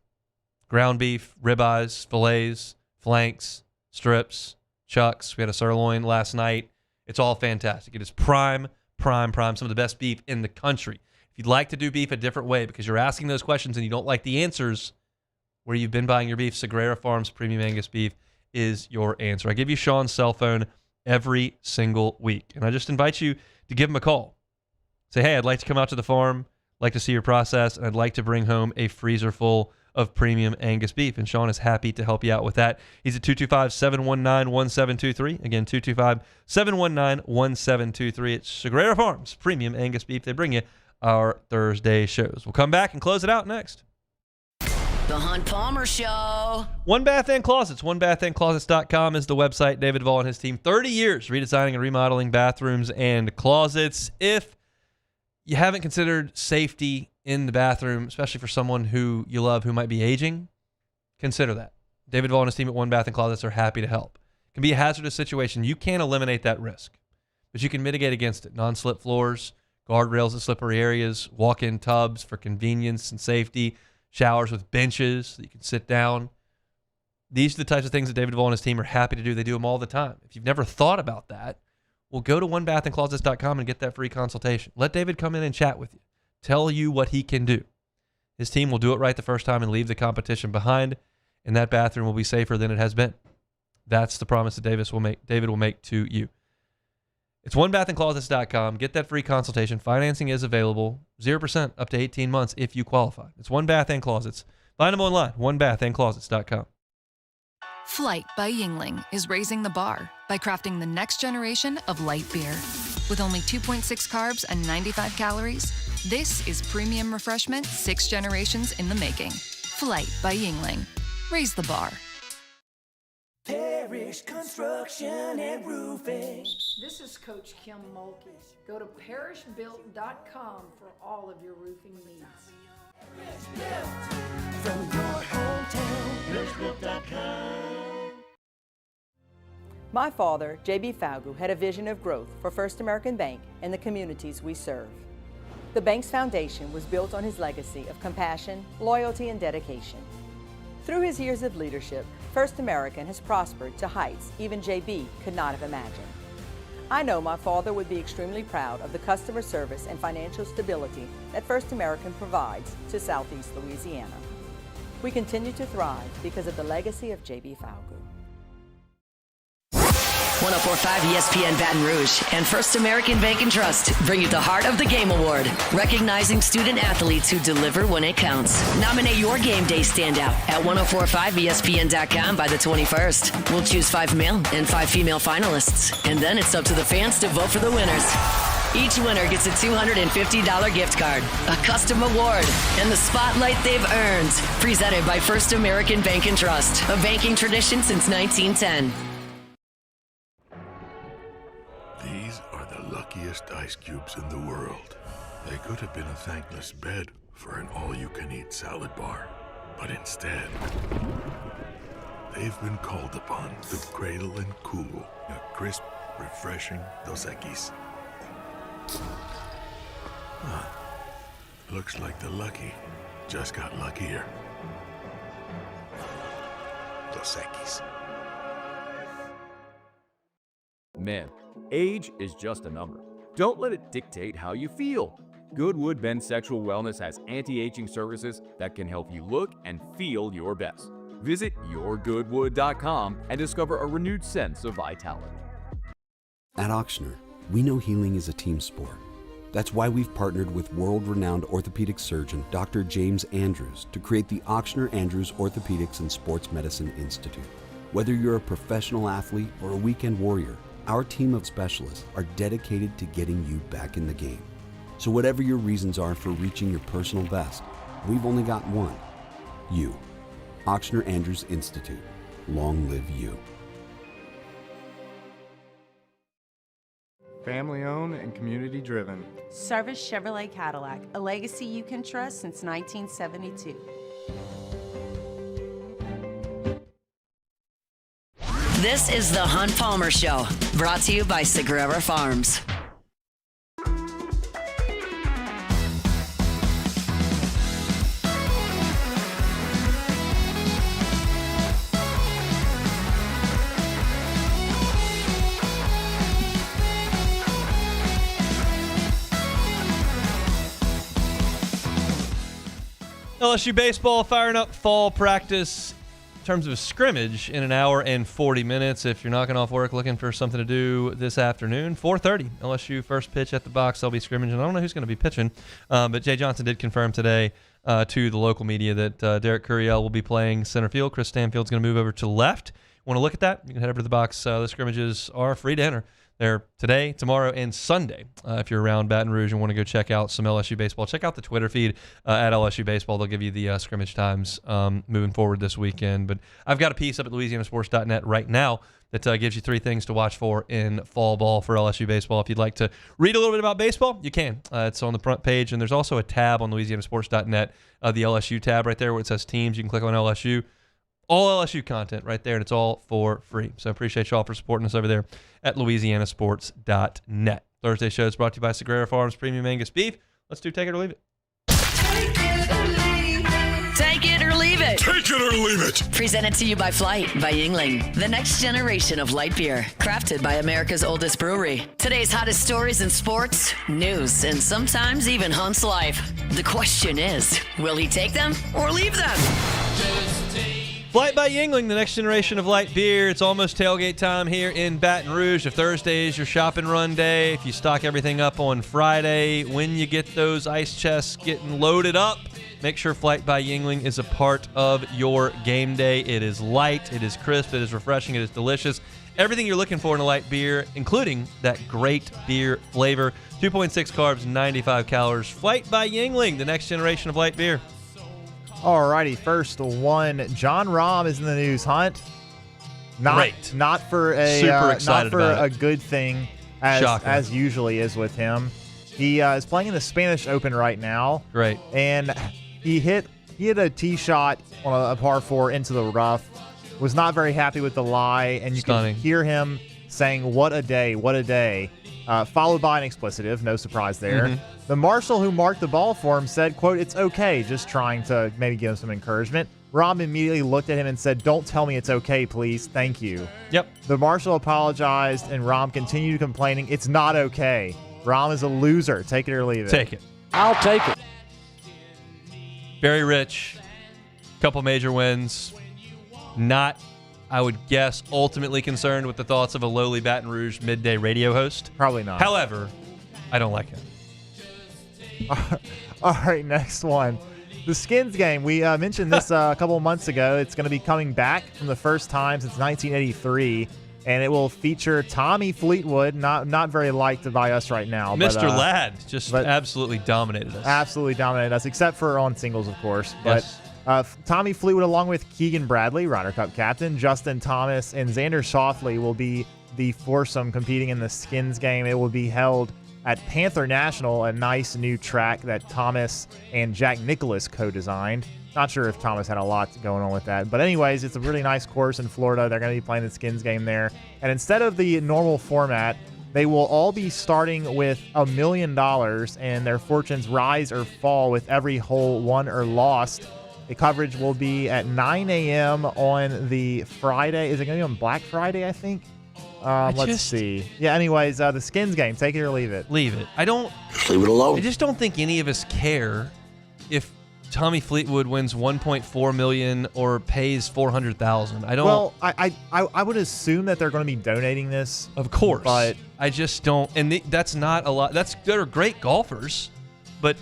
Ground beef, ribeyes, fillets, flanks, strips, chucks. We had a sirloin last night. It's all fantastic. It is prime, some of the best beef in the country. If you'd like to do beef a different way because you're asking those questions and you don't like the answers where you've been buying your beef, Agrera Farms Premium Angus Beef is your answer. I give you Sean's cell phone every single week, and I just invite you to give him a call. Say, hey, I'd like to come out to the farm, like to see your process, and I'd like to bring home a freezer full of premium Angus beef, and Sean is happy to help you out with that. He's at 225-719-1723. Again, 225-719-1723. It's Agrera Farms Premium Angus Beef. They bring you our Thursday shows. We'll come back and close it out next. The Hunt Palmer Show. One Bath and Closets. OneBathAndClosets.com is the website. David Duvall and his team, 30 years redesigning and remodeling bathrooms and closets. If you haven't considered safety in the bathroom, especially for someone who you love who might be aging, consider that. David Duvall and his team at One Bath and Closets are happy to help. It can be a hazardous situation. You can't eliminate that risk, but you can mitigate against it. Non-slip floors, guardrails at slippery areas, walk-in tubs for convenience and safety, showers with benches so you can sit down. These are the types of things that David Duvall and his team are happy to do. They do them all the time. If you've never thought about that, well, go to onebathandclosets.com and get that free consultation. Let David come in and chat with you. Tell you what he can do. His team will do it right the first time and leave the competition behind, and that bathroom will be safer than it has been. That's the promise that David will make to you. It's onebathandclosets.com. Get that free consultation. Financing is available. 0% up to 18 months if you qualify. It's One Bath and Closets. Find them online, onebathandclosets.com. Flight by Yingling is raising the bar by crafting the next generation of light beer. With only 2.6 carbs and 95 calories, this is premium refreshment 6 generations in the making. Flight by Yingling. Raise the bar. Parish Construction and Roofing. This is Coach Kim Mulkey. Go to parishbuilt.com for all of your roofing needs. From your hometown, parishbuilt.com. My father, J.B. Falgu, had a vision of growth for First American Bank and the communities we serve. The bank's foundation was built on his legacy of compassion, loyalty, and dedication. Through his years of leadership, First American has prospered to heights even J.B. could not have imagined. I know my father would be extremely proud of the customer service and financial stability that First American provides to Southeast Louisiana. We continue to thrive because of the legacy of J.B. Falgu. 104.5 ESPN Baton Rouge and First American Bank and Trust bring you the Heart of the Game Award, recognizing student athletes who deliver when it counts. Nominate your game day standout at 1045ESPN.com by the 21st. We'll choose 5 male and 5 female finalists, and then it's up to the fans to vote for the winners. Each winner gets a $250 gift card, a custom award, and the spotlight they've earned. Presented by First American Bank and Trust, a banking tradition since 1910. These are the luckiest ice cubes in the world. They could have been a thankless bed for an all-you-can-eat salad bar. But instead, they've been called upon to cradle and cool a crisp, refreshing Dos Equis. Huh. Looks like the lucky just got luckier. Dos Equis. Man, age is just a number. Don't let it dictate how you feel. Goodwood Men's Sexual Wellness has anti-aging services that can help you look and feel your best. Visit yourgoodwood.com and discover a renewed sense of vitality. At Ochsner, we know healing is a team sport. That's why we've partnered with world-renowned orthopedic surgeon Dr. James Andrews to create the Ochsner Andrews Orthopedics and Sports Medicine Institute. Whether you're a professional athlete or a weekend warrior, our team of specialists are dedicated to getting you back in the game. So whatever your reasons are for reaching your personal best, We've only got one. You. Ochsner Andrews Institute. Long live you. Family owned and community driven. Service Chevrolet Cadillac, a legacy you can trust since 1972. This is the Hunt Palmer Show, brought to you by Sagrera Farms. LSU baseball firing up fall practice in terms of scrimmage in an hour and 40 minutes. If you're knocking off work looking for something to do this afternoon, 4:30, LSU first pitch at the box. They'll be scrimmaging. I don't know who's going to be pitching, but Jay Johnson did confirm today to the local media that Derek Curiel will be playing center field. Chris Stanfield's going to move over to left. Want to look at that? You can head over to the box. The scrimmages are free to enter. They're today, tomorrow, and Sunday. If you're around Baton Rouge and want to go check out some LSU baseball, check out the Twitter feed at LSU Baseball. They'll give you the scrimmage times moving forward this weekend. But I've got a piece up at LouisianaSports.net right now that gives you 3 things to watch for in fall ball for LSU baseball. If you'd like to read a little bit about baseball, you can. It's on the front page, and there's also a tab on LouisianaSports.net, the LSU tab right there where it says teams. You can click on LSU. All LSU content right there, and it's all for free. So appreciate y'all for supporting us over there at LouisianaSports.net. Thursday show is brought to you by Sagrera Farms Premium Angus Beef. Let's do Take It or Leave It. Take it or leave it. Take it or leave it. Presented to you by Flight by Yingling, the next generation of light beer, crafted by America's oldest brewery. Today's hottest stories in sports, news, and sometimes even Hunt's life. The question is, will he take them or leave them? Flight by Yingling, the next generation of light beer. It's almost tailgate time here in Baton Rouge. If Thursday is your shop and run day, if you stock everything up on Friday, when you get those ice chests getting loaded up, make sure Flight by Yingling is a part of your game day. It is light, it is crisp, it is refreshing, it is delicious. Everything you're looking for in a light beer, including that great beer flavor. 2.6 carbs, 95 calories. Flight by Yingling, the next generation of light beer. Alrighty, first one. John Rahm is in the news. Hunt, Great. not for a Super excited not for about a it. good thing, as usually is with him. He is playing in the Spanish Open right now. Great. And he hit a tee shot on a par 4 into the rough. Was not very happy with the lie, and you Stunning. can hear him saying, "What a day, what a day." Followed by an expletive, no surprise there. Mhm. The marshal who marked the ball for him said, quote, "It's okay," just trying to maybe give him some encouragement. Rahm immediately looked at him and said, "Don't tell me it's okay, please. Thank you." Yep. The marshal apologized, and Rahm continued complaining, "It's not okay. Rahm is a loser. Take it or leave it." Take it. I'll take it. Very rich. Couple major wins. Not, I would guess, ultimately concerned with the thoughts of a lowly Baton Rouge midday radio host. Probably not. However, I don't like him. All right, next one. The Skins game. We mentioned this a couple of months ago. It's going to be coming back from the first time since 1983, and it will feature Tommy Fleetwood, not very liked by us right now. Mr. Ladd just absolutely dominated us. Absolutely dominated us, except for on singles, of course. But Tommy Fleetwood, along with Keegan Bradley, Ryder Cup captain, Justin Thomas, and Xander Schauffele will be the foursome competing in the Skins game. It will be held at Panther National, a nice new track that Thomas and Jack Nicklaus co-designed. Not sure if Thomas had a lot going on with that. But anyways, it's a really nice course in Florida. They're going to be playing the Skins game there. And instead of the normal format, they will all be starting with $1 million, and their fortunes rise or fall with every hole won or lost. The coverage will be at 9 a.m. on the Friday. Is it going to be on Black Friday, I think? Let's see. Yeah, anyways, the Skins game. Take it or leave it. Leave it. I don't... Leave it alone. I just don't think any of us care if Tommy Fleetwood wins $1.4 million or pays $400,000. I don't... Well, I would assume that they're going to be donating this. Of course. But I just don't... And that's not a lot... They're great golfers, but...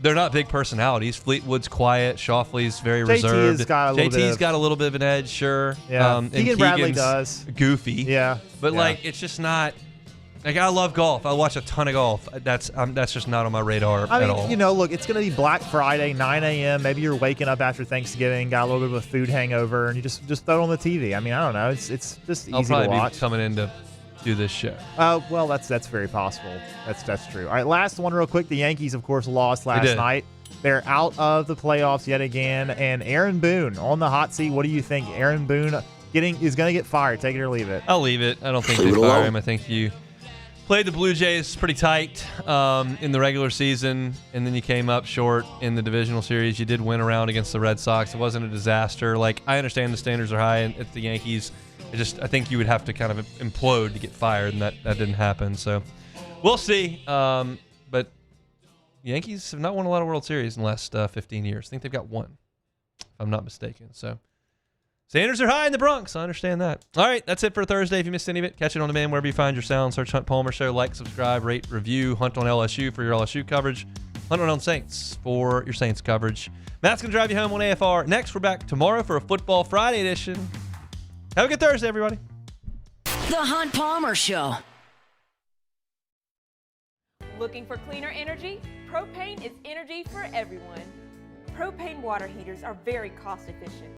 They're not big personalities. Fleetwood's quiet. Schauffele's very reserved. JT's got a little bit of an edge, sure. Yeah. And Keegan Bradley does. Goofy. Yeah. But, yeah. it's just not... Like, I love golf. I watch a ton of golf. That's just not on my radar I at all. mean, look, it's going to be Black Friday, 9 a.m. Maybe you're waking up after Thanksgiving, got a little bit of a food hangover, and you just throw it on the TV. I mean, I don't know. It's just easy I'll probably to watch. be coming in to do this show. Well, that's very possible. That's true. All right, last one real quick. The Yankees, of course, lost last night. They're out of the playoffs yet again. And Aaron Boone on the hot seat. What do you think? Aaron Boone is going to get fired. Take it or leave it. I'll leave it. I don't think they fire him. I think you played the Blue Jays pretty tight in the regular season, and then you came up short in the divisional series. You did win a round against the Red Sox. It wasn't a disaster. Like, I understand the standards are high and it's the Yankees. I think you would have to kind of implode to get fired, and that didn't happen. So we'll see. But Yankees have not won a lot of World Series in the last 15 years. I think they've got one, if I'm not mistaken. So standards are high in the Bronx. I understand that. All right, that's it for Thursday. If you missed any of it, catch it on demand wherever you find your sound. Search Hunt Palmer Show. Like, subscribe, rate, review. Hunt on LSU for your LSU coverage. Hunt on Saints for your Saints coverage. Matt's going to drive you home on AFR. Next, we're back tomorrow for a Football Friday edition. Have a good Thursday, everybody. The Hunt Palmer Show. Looking for cleaner energy? Propane is energy for everyone. Propane water heaters are very cost efficient.